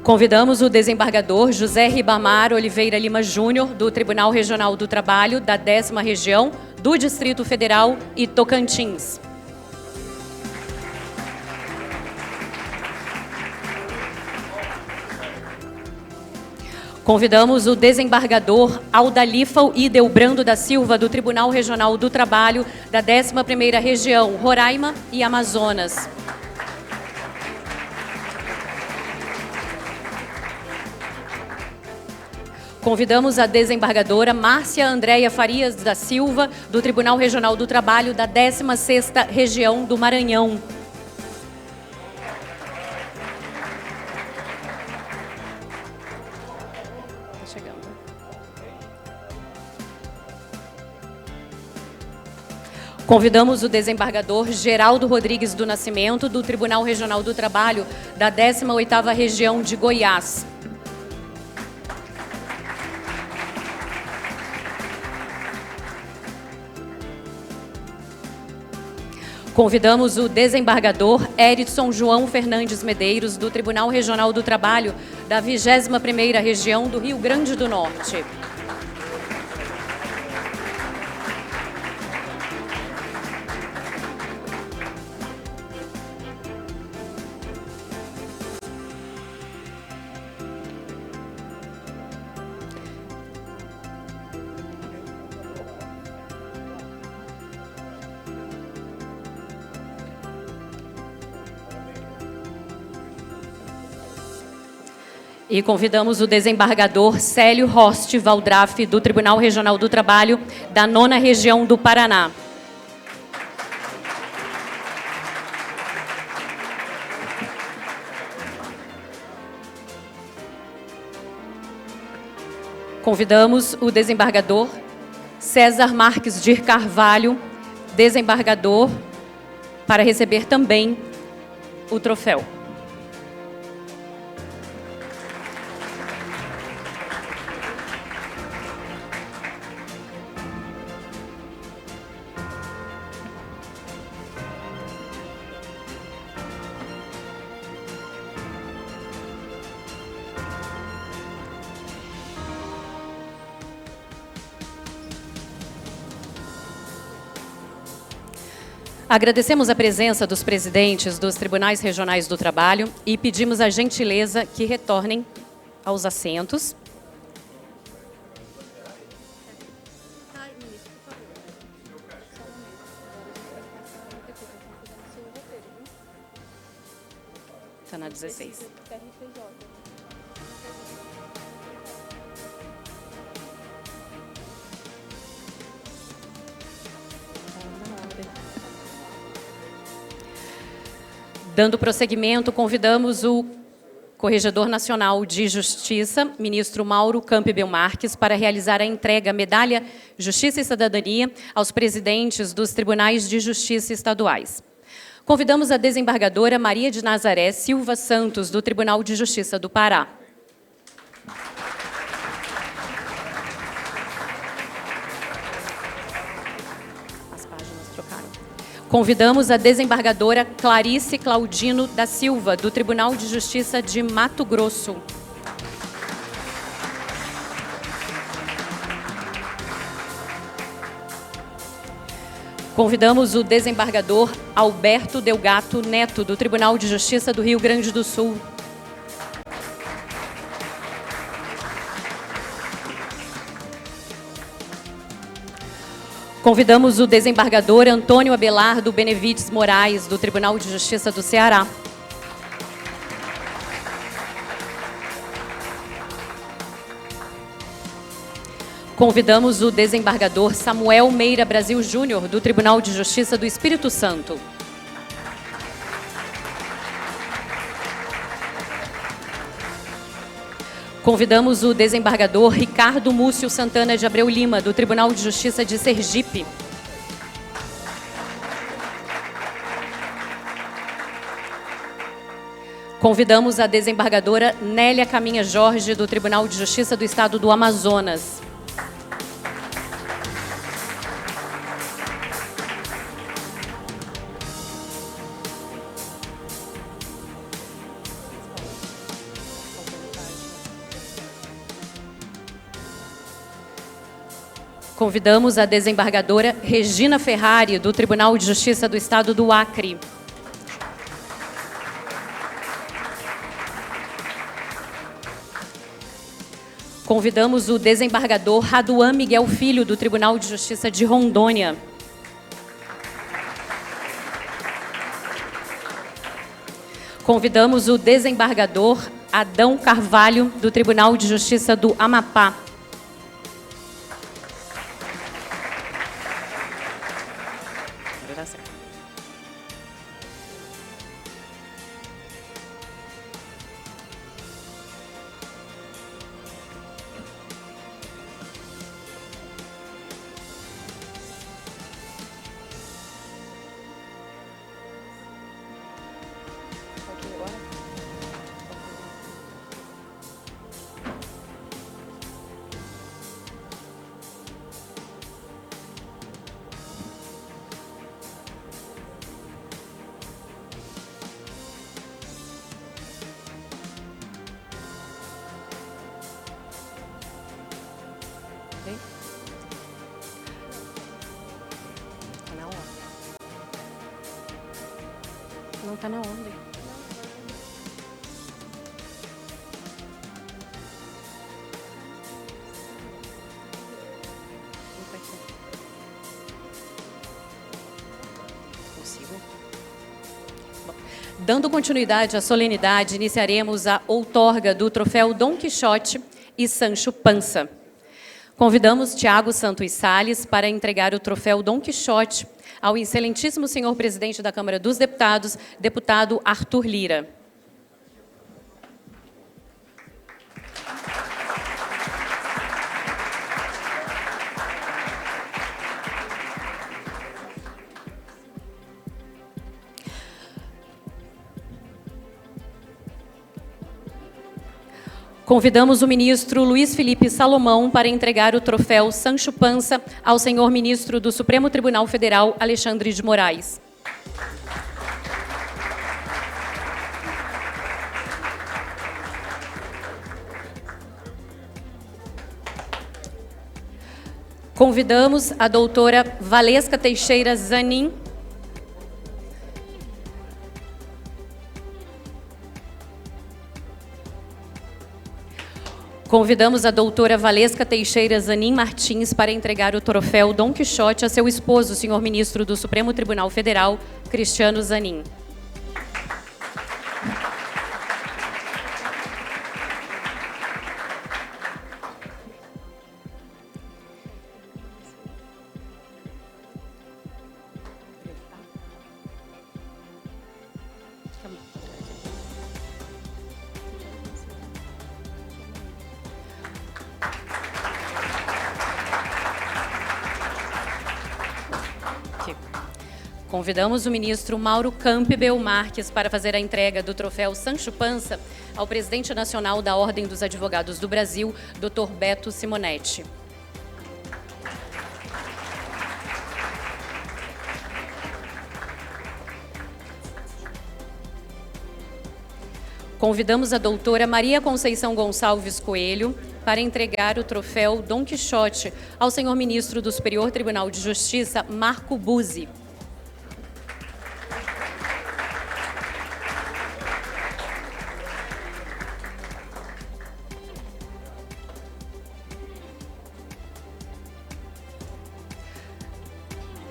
Convidamos o desembargador José Ribamar Oliveira Lima Júnior, do Tribunal Regional do Trabalho da 10ª Região, do Distrito Federal e Tocantins. Convidamos o desembargador Aldalifal Idelbrando da Silva, do Tribunal Regional do Trabalho da 11ª Região, Roraima e Amazonas. Convidamos a desembargadora Márcia Andréia Farias da Silva, do Tribunal Regional do Trabalho da 16ª Região do Maranhão. Convidamos o desembargador Geraldo Rodrigues do Nascimento, do Tribunal Regional do Trabalho da 18ª Região de Goiás. Convidamos o desembargador Eritson João Fernandes Medeiros, do Tribunal Regional do Trabalho da 21ª Região do Rio Grande do Norte. E convidamos o desembargador Célio Rost Valdrafe, do Tribunal Regional do Trabalho da 9ª Região do Paraná. Convidamos o desembargador César Marques de Carvalho, desembargador, para receber também o troféu. Agradecemos a presença dos presidentes dos Tribunais Regionais do Trabalho e pedimos a gentileza que retornem aos assentos. Está na 16. Dando prosseguimento, convidamos o Corregedor Nacional de Justiça, ministro Mauro Campbell Marques, para realizar a entrega Medalha Justiça e Cidadania aos presidentes dos Tribunais de Justiça estaduais. Convidamos a desembargadora Maria de Nazaré Silva Santos, do Tribunal de Justiça do Pará. Convidamos a desembargadora Clarice Claudino da Silva, do Tribunal de Justiça de Mato Grosso. Convidamos o desembargador Alberto Delgato Neto, do Tribunal de Justiça do Rio Grande do Sul. Convidamos o desembargador Antônio Abelardo Benevides Moraes, do Tribunal de Justiça do Ceará. Convidamos o desembargador Samuel Meira Brasil Júnior, do Tribunal de Justiça do Espírito Santo. Convidamos o desembargador Ricardo Múcio Santana de Abreu Lima, do Tribunal de Justiça de Sergipe. Convidamos a desembargadora Nélia Caminha Jorge, do Tribunal de Justiça do Estado do Amazonas. Convidamos a desembargadora Regina Ferrari, do Tribunal de Justiça do Estado do Acre. Convidamos o desembargador Raduan Miguel Filho, do Tribunal de Justiça de Rondônia. Convidamos o desembargador Adão Carvalho, do Tribunal de Justiça do Amapá. Não está na onda. Consigo? Bom, dando continuidade à solenidade, iniciaremos a outorga do troféu Dom Quixote e Sancho Panza. Convidamos Tiago Santos Salles para entregar o troféu Dom Quixote ao excelentíssimo senhor presidente da Câmara dos Deputados, deputado Arthur Lira. Convidamos o ministro Luiz Felipe Salomão para entregar o troféu Sancho Panza ao senhor ministro do Supremo Tribunal Federal, Alexandre de Moraes. Convidamos a doutora Valesca Teixeira Zanin Convidamos a doutora Valesca Teixeira Zanin Martins para entregar o troféu Dom Quixote a seu esposo, senhor ministro do Supremo Tribunal Federal, Cristiano Zanin. Convidamos o ministro Mauro Campbell Marques para fazer a entrega do troféu Sancho Panza ao presidente nacional da Ordem dos Advogados do Brasil, Dr. Beto Simonetti. Convidamos a doutora Maria Conceição Gonçalves Coelho para entregar o troféu Dom Quixote ao senhor ministro do Superior Tribunal de Justiça, Marco Buzzi.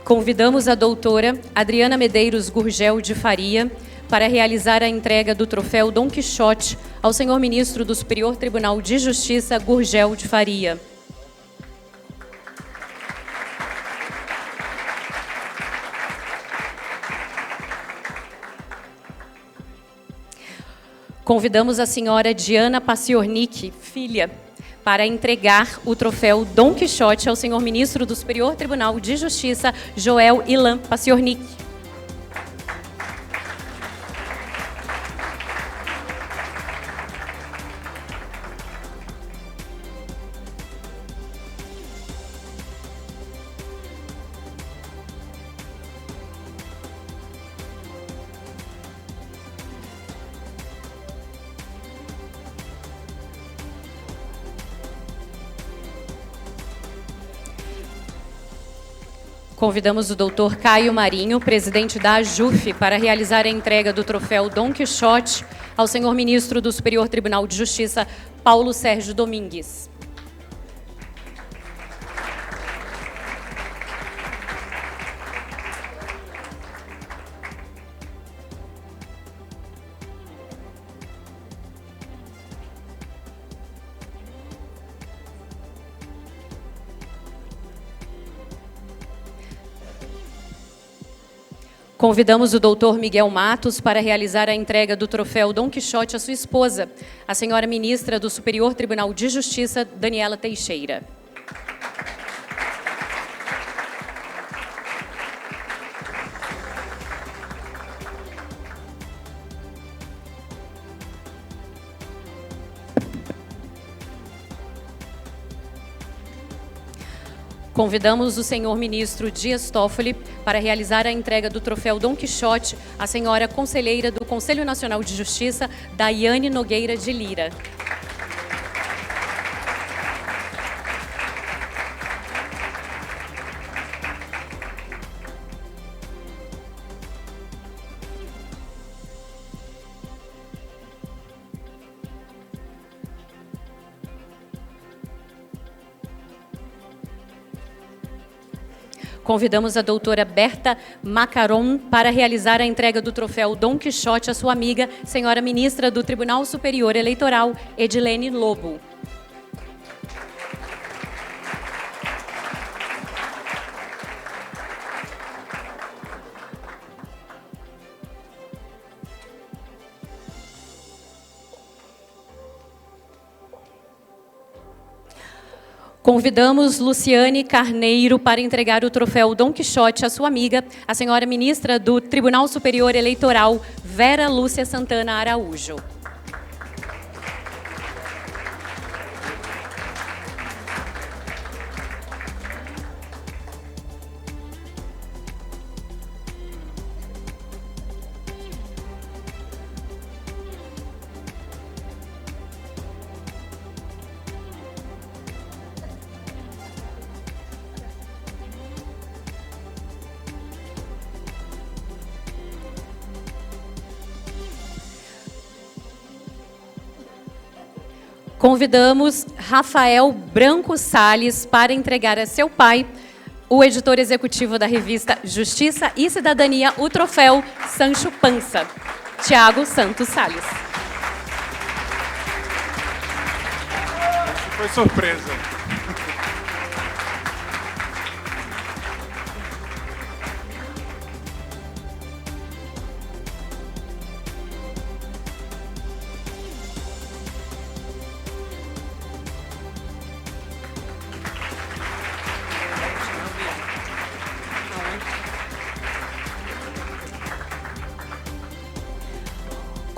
Convidamos a doutora Adriana Medeiros Gurgel de Faria para realizar a entrega do troféu Dom Quixote ao senhor ministro do Superior Tribunal de Justiça, Gurgel de Faria. Convidamos a senhora Diana Paciornik, filha, para entregar o troféu Dom Quixote ao senhor ministro do Superior Tribunal de Justiça, Joel Ilan Paciornik. Convidamos o doutor Caio Marinho, presidente da AJUF, para realizar a entrega do troféu Dom Quixote ao senhor ministro do Superior Tribunal de Justiça, Paulo Sérgio Domingues. Convidamos o doutor Miguel Matos para realizar a entrega do troféu Dom Quixote à sua esposa, a senhora ministra do Superior Tribunal de Justiça, Daniela Teixeira. Convidamos o senhor ministro Dias Toffoli para realizar a entrega do troféu Dom Quixote à senhora conselheira do Conselho Nacional de Justiça, Daiane Nogueira de Lira. Convidamos a doutora Berta Macaron para realizar a entrega do troféu Dom Quixote à sua amiga, senhora ministra do Tribunal Superior Eleitoral, Edilene Lobo. Convidamos Luciane Carneiro para entregar o troféu Dom Quixote à sua amiga, a senhora ministra do Tribunal Superior Eleitoral, Vera Lúcia Santana Araújo. Convidamos Rafael Branco Salles para entregar a seu pai, o editor executivo da revista Justiça e Cidadania, o troféu Sancho Panza, Tiago Santos Salles. Isso foi surpresa.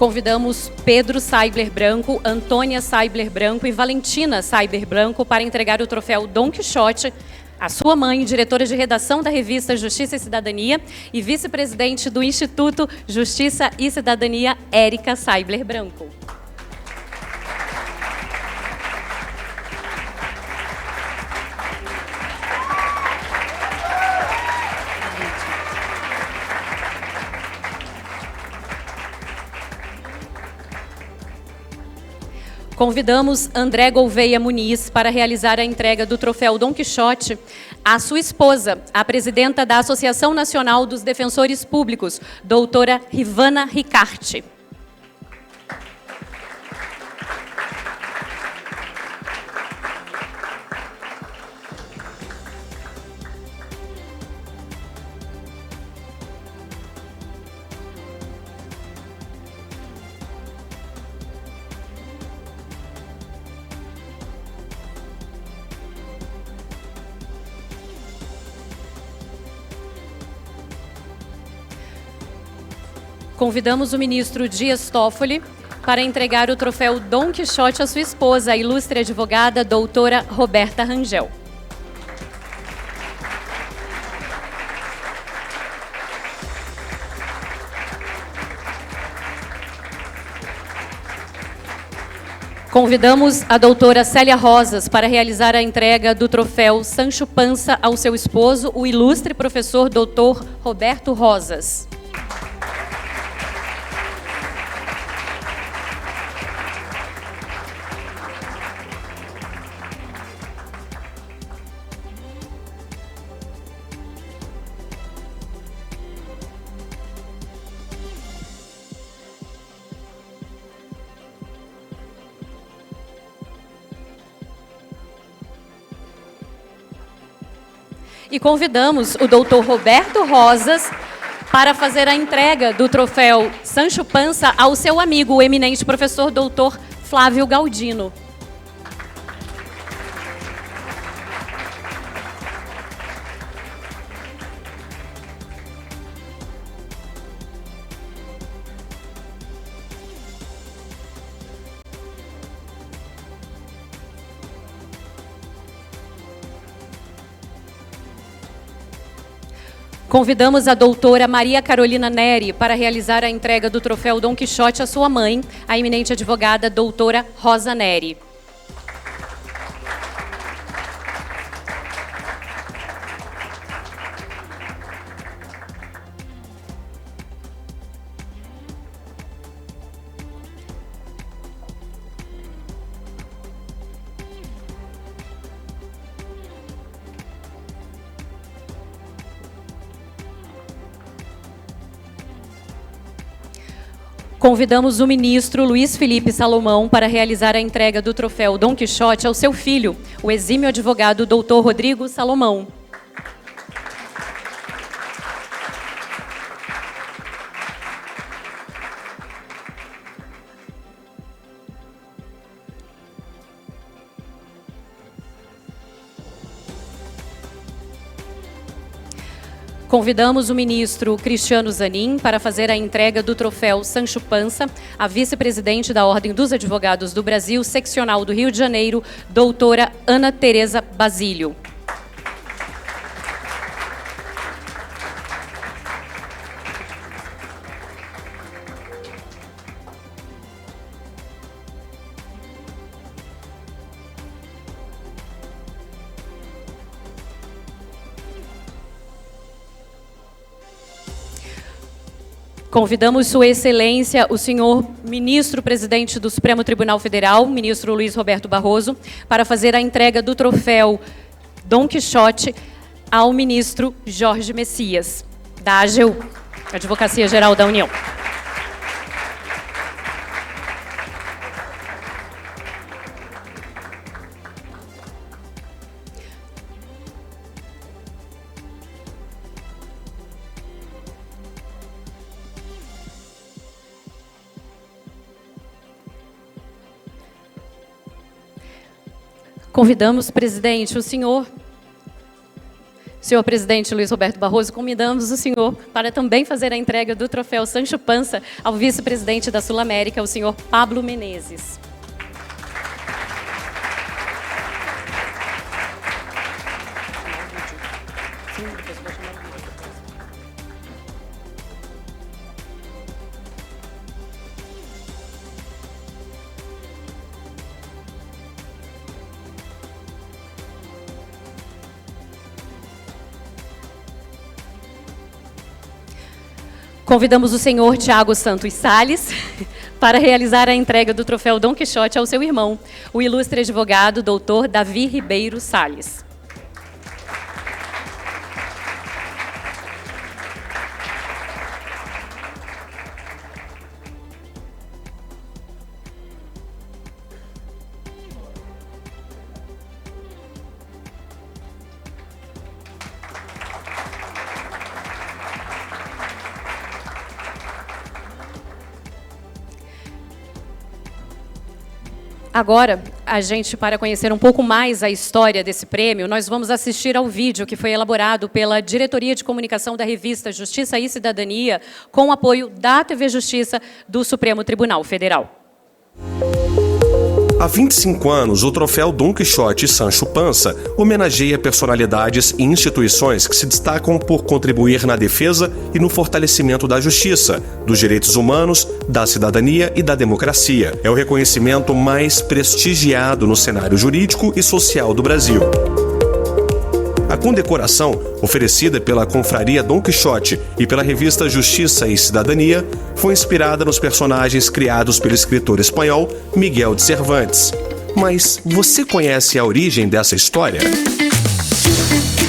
Convidamos Pedro Saibler Branco, Antônia Saibler Branco e Valentina Saibler Branco para entregar o troféu Dom Quixote à sua mãe, diretora de redação da revista Justiça e Cidadania e vice-presidente do Instituto Justiça e Cidadania, Érica Saibler Branco. Convidamos André Gouveia Muniz para realizar a entrega do troféu Dom Quixote à sua esposa, a presidenta da Associação Nacional dos Defensores Públicos, doutora Rivana Ricarte. Convidamos o ministro Dias Toffoli para entregar o troféu Dom Quixote à sua esposa, a ilustre advogada doutora Roberta Rangel. Convidamos a doutora Célia Rosas para realizar a entrega do troféu Sancho Panza ao seu esposo, o ilustre professor doutor Roberto Rosas. E convidamos o doutor Roberto Rosas para fazer a entrega do troféu Sancho Panza ao seu amigo, o eminente professor doutor Flávio Galdino. Convidamos a doutora Maria Carolina Neri para realizar a entrega do troféu Dom Quixote à sua mãe, a eminente advogada doutora Rosa Neri. Convidamos o ministro Luiz Felipe Salomão para realizar a entrega do troféu Dom Quixote ao seu filho, o exímio advogado doutor Rodrigo Salomão. Convidamos o ministro Cristiano Zanin para fazer a entrega do troféu Sancho Panza à vice-presidente da Ordem dos Advogados do Brasil, seccional do Rio de Janeiro, doutora Ana Tereza Basílio. Convidamos Sua Excelência, o senhor ministro-presidente do Supremo Tribunal Federal, ministro Luiz Roberto Barroso, para fazer a entrega do troféu Dom Quixote ao ministro Jorge Messias, da AGU, Advocacia Geral da União. Convidamos, presidente, o senhor presidente Luiz Roberto Barroso, convidamos o senhor para também fazer a entrega do troféu Sancho Panza ao vice-presidente da Sul-América, o senhor Pablo Menezes. Convidamos o senhor Tiago Santos Salles para realizar a entrega do troféu Dom Quixote ao seu irmão, o ilustre advogado Dr. Davi Ribeiro Salles. Agora, para conhecer um pouco mais a história desse prêmio, nós vamos assistir ao vídeo que foi elaborado pela Diretoria de Comunicação da revista Justiça e Cidadania, com o apoio da TV Justiça do Supremo Tribunal Federal. Há 25 anos, o troféu Dom Quixote e Sancho Panza homenageia personalidades e instituições que se destacam por contribuir na defesa e no fortalecimento da justiça, dos direitos humanos, da cidadania e da democracia. É o reconhecimento mais prestigiado no cenário jurídico e social do Brasil. A condecoração, oferecida pela Confraria Dom Quixote e pela revista Justiça e Cidadania, foi inspirada nos personagens criados pelo escritor espanhol Miguel de Cervantes. Mas você conhece a origem dessa história?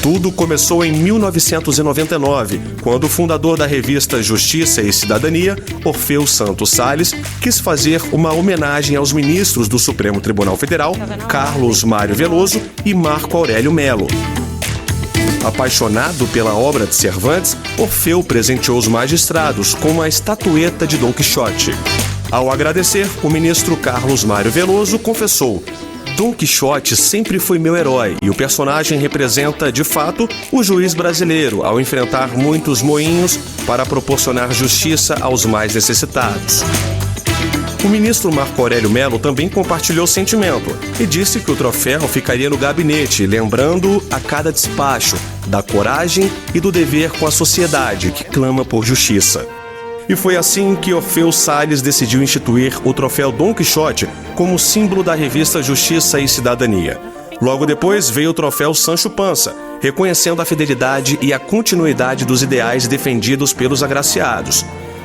Tudo começou em 1999, quando o fundador da revista Justiça e Cidadania, Orfeu Santos Salles, quis fazer uma homenagem aos ministros do Supremo Tribunal Federal, Carlos Mário Veloso e Marco Aurélio Melo. Apaixonado pela obra de Cervantes, Orfeu presenteou os magistrados com uma estatueta de Dom Quixote. Ao agradecer, o ministro Carlos Mário Veloso confessou: Dom Quixote sempre foi meu herói e o personagem representa, de fato, o juiz brasileiro ao enfrentar muitos moinhos para proporcionar justiça aos mais necessitados. O ministro Marco Aurélio Melo também compartilhou o sentimento e disse que o troféu ficaria no gabinete, lembrando a cada despacho da coragem e do dever com a sociedade que clama por justiça. E foi assim que Orfeu Salles decidiu instituir o troféu Dom Quixote como símbolo da revista Justiça e Cidadania. Logo depois veio o troféu Sancho Panza, reconhecendo a fidelidade e a continuidade dos ideais defendidos pelos agraciados.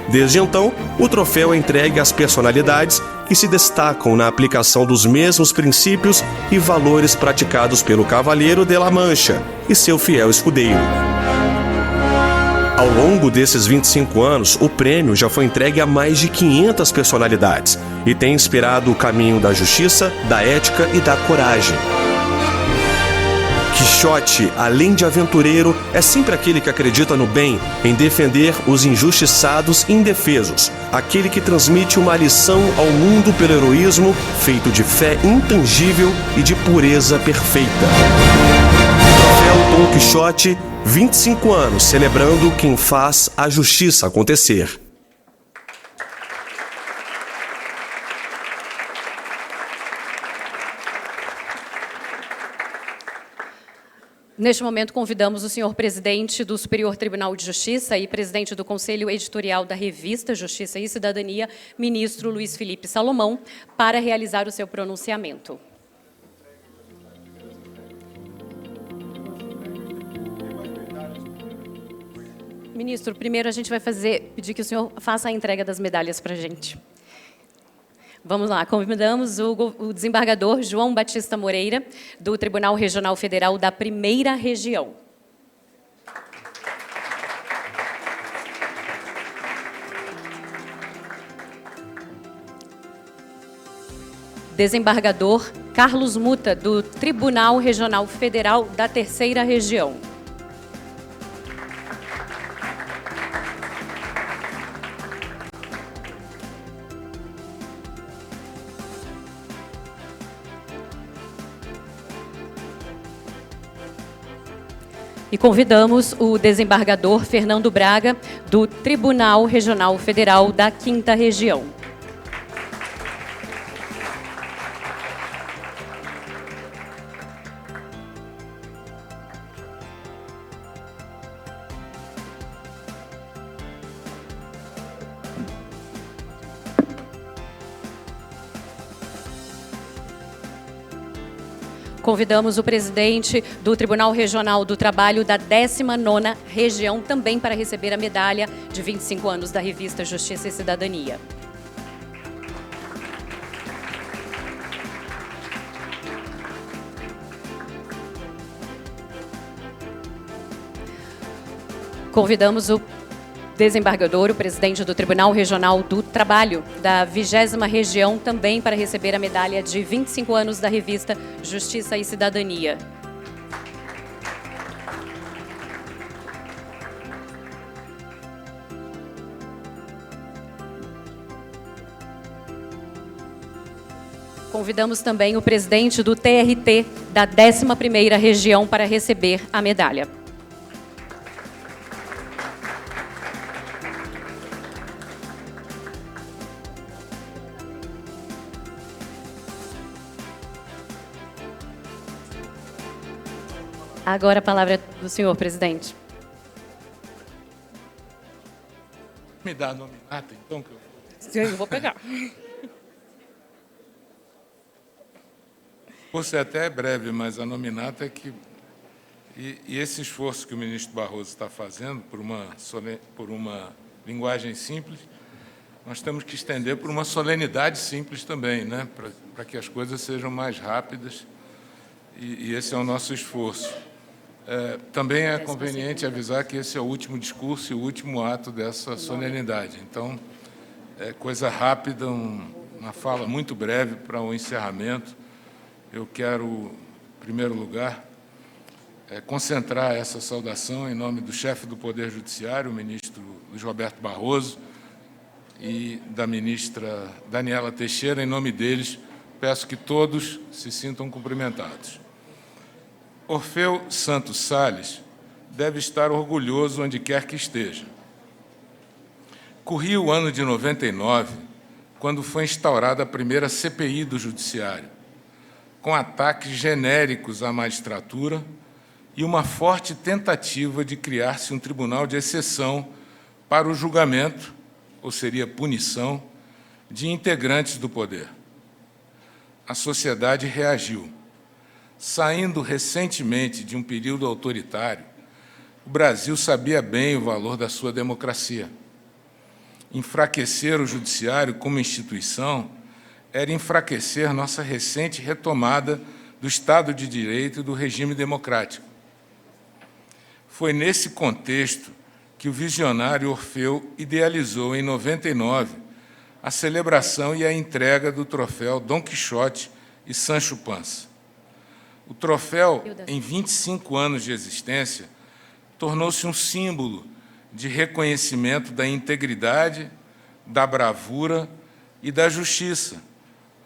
Desde então, o troféu é entregue às personalidades que se destacam na aplicação dos mesmos princípios e valores praticados pelo Cavaleiro de la Mancha e seu fiel escudeiro. Ao longo desses 25 anos, o prêmio já foi entregue a mais de 500 personalidades e tem inspirado o caminho da justiça, da ética e da coragem. Quixote, além de aventureiro, é sempre aquele que acredita no bem, em defender os injustiçados e indefesos, aquele que transmite uma lição ao mundo pelo heroísmo, feito de fé intangível e de pureza perfeita. Troféu Dom Quixote, 25 anos, celebrando quem faz a justiça acontecer. Neste momento, convidamos o senhor presidente do Superior Tribunal de Justiça e presidente do Conselho Editorial da revista Justiça e Cidadania, ministro Luiz Felipe Salomão, para realizar o seu pronunciamento. Ministro, primeiro a gente vai pedir que o senhor faça a entrega das medalhas para a gente. Vamos lá, convidamos o desembargador João Batista Moreira, do Tribunal Regional Federal da Primeira Região. Desembargador Carlos Muta, do Tribunal Regional Federal da Terceira Região. E convidamos o desembargador Fernando Braga, do Tribunal Regional Federal da Quinta Região. Convidamos o presidente do Tribunal Regional do Trabalho da 19ª Região também para receber a medalha de 25 anos da revista Justiça e Cidadania. Convidamos o desembargador, o presidente do Tribunal Regional do Trabalho, da 20ª Região, também para receber a medalha de 25 anos da revista Justiça e Cidadania. Convidamos também o presidente do TRT da 11ª Região para receber a medalha. Agora a palavra é do senhor, presidente. Me dá a nominata, então, que eu... Eu vou pegar. Vou ser até breve, mas a nominata é que... E esse esforço que o ministro Barroso está fazendo por uma linguagem simples, nós temos que estender por uma solenidade simples também, né? Para que as coisas sejam mais rápidas, e esse é o nosso esforço. Também é conveniente avisar que esse é o último discurso e o último ato dessa solenidade. Então, é coisa rápida, uma fala muito breve para o encerramento. Eu quero, em primeiro lugar, concentrar essa saudação em nome do chefe do Poder Judiciário, o ministro Luiz Roberto Barroso, e da ministra Daniela Teixeira. Em nome deles, peço que todos se sintam cumprimentados. Orfeu Santos Salles deve estar orgulhoso onde quer que esteja. Corria o ano de 99, quando foi instaurada a primeira CPI do Judiciário, com ataques genéricos à magistratura e uma forte tentativa de criar-se um tribunal de exceção para o julgamento, ou seria punição, de integrantes do poder. A sociedade reagiu. Saindo recentemente de um período autoritário, o Brasil sabia bem o valor da sua democracia. Enfraquecer o judiciário como instituição era enfraquecer nossa recente retomada do Estado de Direito e do regime democrático. Foi nesse contexto que o visionário Orfeu idealizou, em 99, a celebração e a entrega do troféu Dom Quixote e Sancho Panza. O troféu, em 25 anos de existência, tornou-se um símbolo de reconhecimento da integridade, da bravura e da justiça,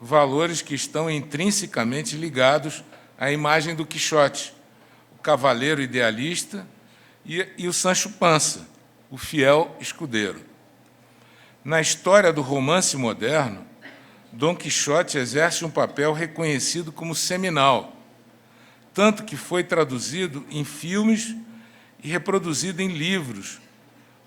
valores que estão intrinsecamente ligados à imagem do Quixote, o cavaleiro idealista, e o Sancho Panza, o fiel escudeiro. Na história do romance moderno, Dom Quixote exerce um papel reconhecido como seminal, tanto que foi traduzido em filmes e reproduzido em livros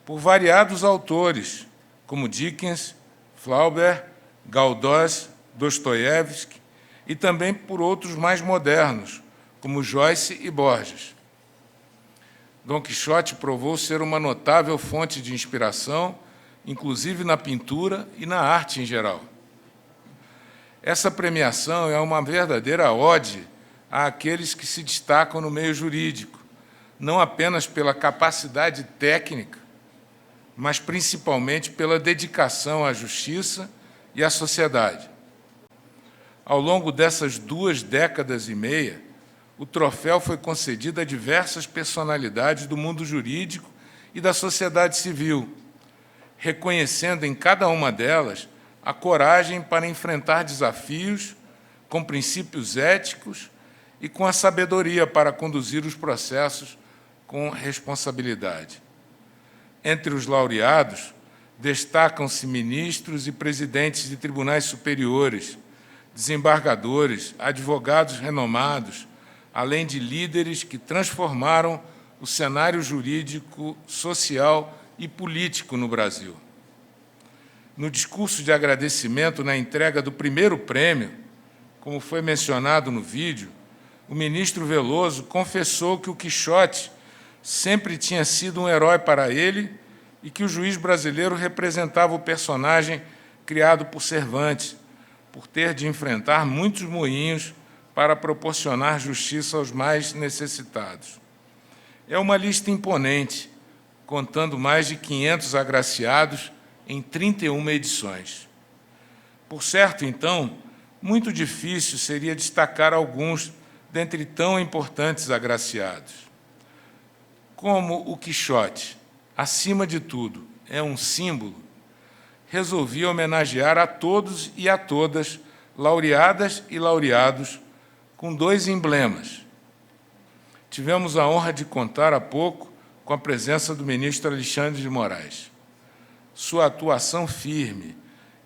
por variados autores, como Dickens, Flaubert, Galdós, Dostoiévski, e também por outros mais modernos, como Joyce e Borges. Dom Quixote provou ser uma notável fonte de inspiração, inclusive na pintura e na arte em geral. Essa premiação é uma verdadeira ode àqueles que se destacam no meio jurídico, não apenas pela capacidade técnica, mas principalmente pela dedicação à justiça e à sociedade. Ao longo dessas 2 décadas e meia, o troféu foi concedido a diversas personalidades do mundo jurídico e da sociedade civil, reconhecendo em cada uma delas a coragem para enfrentar desafios com princípios éticos e com a sabedoria para conduzir os processos com responsabilidade. Entre os laureados, destacam-se ministros e presidentes de tribunais superiores, desembargadores, advogados renomados, além de líderes que transformaram o cenário jurídico, social e político no Brasil. No discurso de agradecimento na entrega do primeiro prêmio, como foi mencionado no vídeo, o ministro Veloso confessou que o Quixote sempre tinha sido um herói para ele e que o juiz brasileiro representava o personagem criado por Cervantes, por ter de enfrentar muitos moinhos para proporcionar justiça aos mais necessitados. É uma lista imponente, contando mais de 500 agraciados em 31 edições. Por certo, então, muito difícil seria destacar alguns dentre tão importantes agraciados. Como o Quixote, acima de tudo, é um símbolo, resolvi homenagear a todos e a todas, laureadas e laureados, com 2 emblemas. Tivemos a honra de contar há pouco com a presença do ministro Alexandre de Moraes. Sua atuação firme,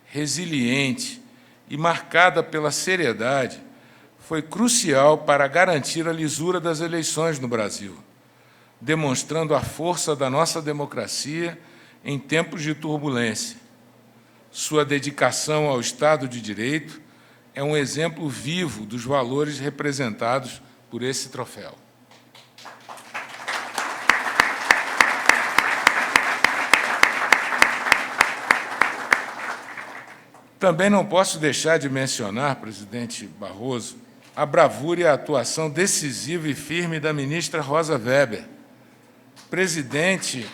resiliente e marcada pela seriedade foi crucial para garantir a lisura das eleições no Brasil, demonstrando a força da nossa democracia em tempos de turbulência. Sua dedicação ao Estado de Direito é um exemplo vivo dos valores representados por esse troféu. Também não posso deixar de mencionar, presidente Barroso, a bravura e a atuação decisiva e firme da ministra Rosa Weber, presidente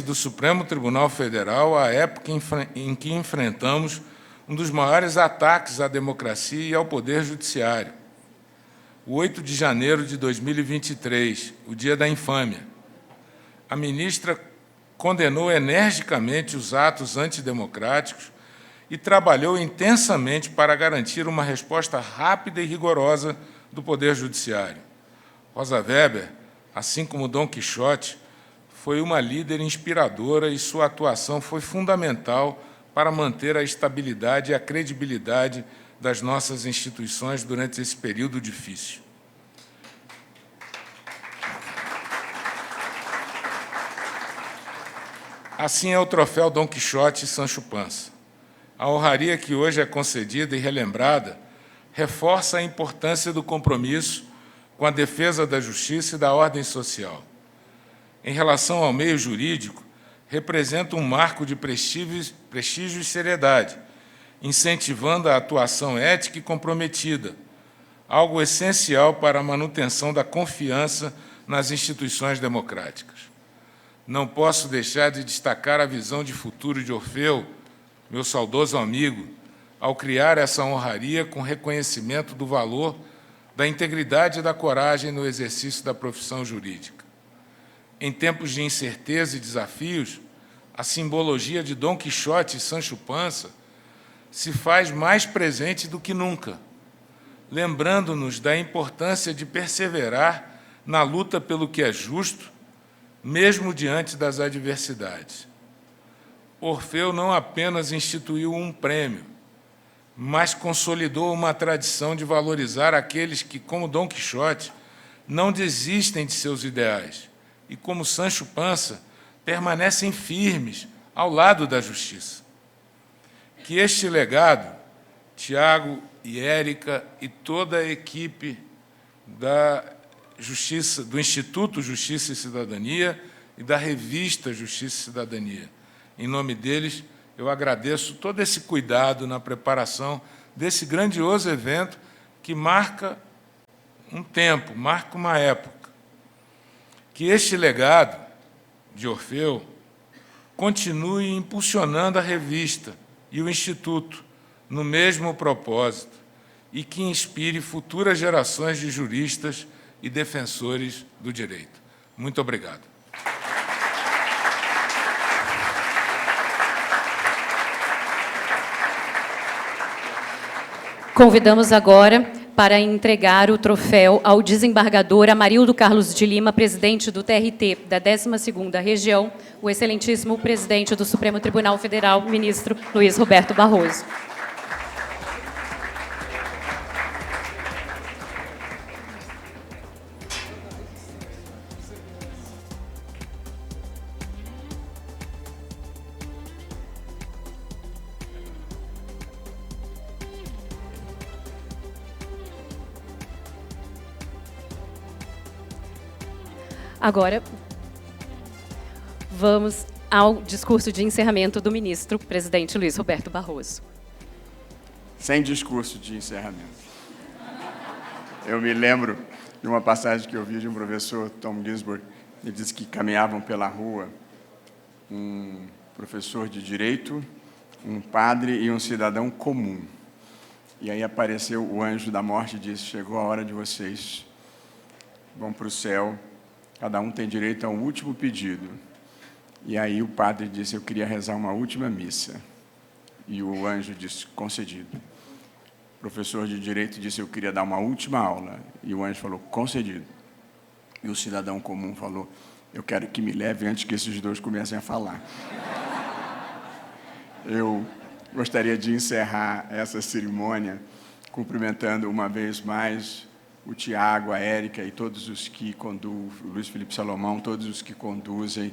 do Supremo Tribunal Federal, à época em que enfrentamos um dos maiores ataques à democracia e ao Poder Judiciário, o 8 de janeiro de 2023, o dia da infâmia. A ministra condenou energicamente os atos antidemocráticos e trabalhou intensamente para garantir uma resposta rápida e rigorosa do Poder Judiciário. Rosa Weber, assim como Dom Quixote, foi uma líder inspiradora e sua atuação foi fundamental para manter a estabilidade e a credibilidade das nossas instituições durante esse período difícil. Assim é o troféu Dom Quixote e Sancho Panza. A honraria que hoje é concedida e relembrada reforça a importância do compromisso com a defesa da justiça e da ordem social. Em relação ao meio jurídico, representa um marco de prestígio e seriedade, incentivando a atuação ética e comprometida, algo essencial para a manutenção da confiança nas instituições democráticas. Não posso deixar de destacar a visão de futuro de Orfeu, meu saudoso amigo, ao criar essa honraria com reconhecimento do valor da integridade e da coragem no exercício da profissão jurídica. Em tempos de incerteza e desafios, a simbologia de Dom Quixote e Sancho Panza se faz mais presente do que nunca, lembrando-nos da importância de perseverar na luta pelo que é justo, mesmo diante das adversidades. Orfeu não apenas instituiu um prêmio, mas consolidou uma tradição de valorizar aqueles que, como Dom Quixote, não desistem de seus ideais e, como Sancho Panza, permanecem firmes ao lado da justiça. Que este legado, Tiago e Érica e toda a equipe do Instituto Justiça e Cidadania e da revista Justiça e Cidadania. Em nome deles, eu agradeço todo esse cuidado na preparação desse grandioso evento que marca um tempo, marca uma época. Que este legado de Orfeu continue impulsionando a revista e o Instituto no mesmo propósito e que inspire futuras gerações de juristas e defensores do direito. Muito obrigado. Convidamos agora para entregar o troféu ao desembargador Amarildo Carlos de Lima, presidente do TRT da 12ª Região, o excelentíssimo presidente do Supremo Tribunal Federal, ministro Luiz Roberto Barroso. Agora, vamos ao discurso de encerramento do ministro, presidente Luiz Roberto Barroso. Sem discurso de encerramento. Eu me lembro de uma passagem que eu vi de um professor, Tom Ginsburg. Ele disse que caminhavam pela rua um professor de direito, um padre e um cidadão comum. E aí apareceu o anjo da morte e disse: chegou a hora de vocês, vão para o céu, cada um tem direito a um último pedido. E aí o padre disse: eu queria rezar uma última missa. E o anjo disse: concedido. O professor de direito disse: eu queria dar uma última aula. E o anjo falou: concedido. E o cidadão comum falou: eu quero que me leve antes que esses dois comecem a falar. Eu gostaria de encerrar essa cerimônia cumprimentando uma vez mais o Tiago, a Érica e todos os que conduzem, o Luiz Felipe Salomão, todos os que conduzem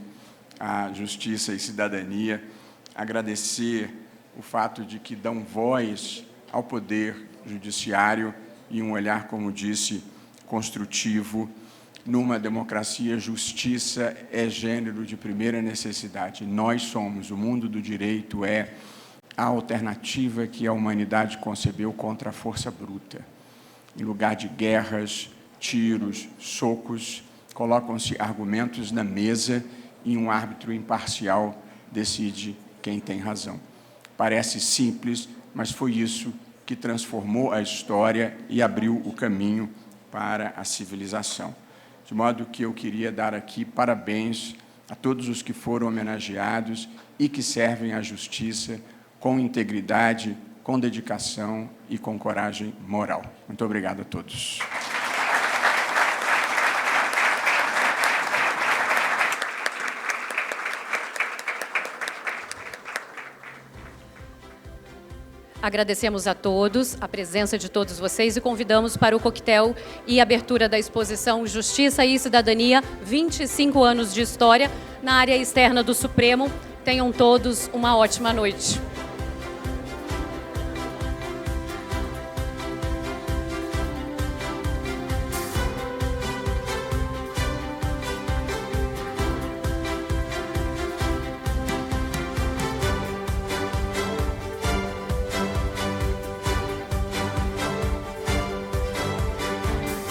a Justiça e Cidadania, agradecer o fato de que dão voz ao poder judiciário e um olhar, como disse, construtivo. Numa democracia, justiça é gênero de primeira necessidade. Nós somos, o mundo do direito é a alternativa que a humanidade concebeu contra a força bruta. Em lugar de guerras, tiros, socos, colocam-se argumentos na mesa e um árbitro imparcial decide quem tem razão. Parece simples, mas foi isso que transformou a história e abriu o caminho para a civilização. De modo que eu queria dar aqui parabéns a todos os que foram homenageados e que servem à justiça com integridade, com dedicação e com coragem moral. Muito obrigado a todos. Agradecemos a todos, a presença de todos vocês e convidamos para o coquetel e abertura da exposição Justiça e Cidadania, 25 anos de história na área externa do Supremo. Tenham todos uma ótima noite.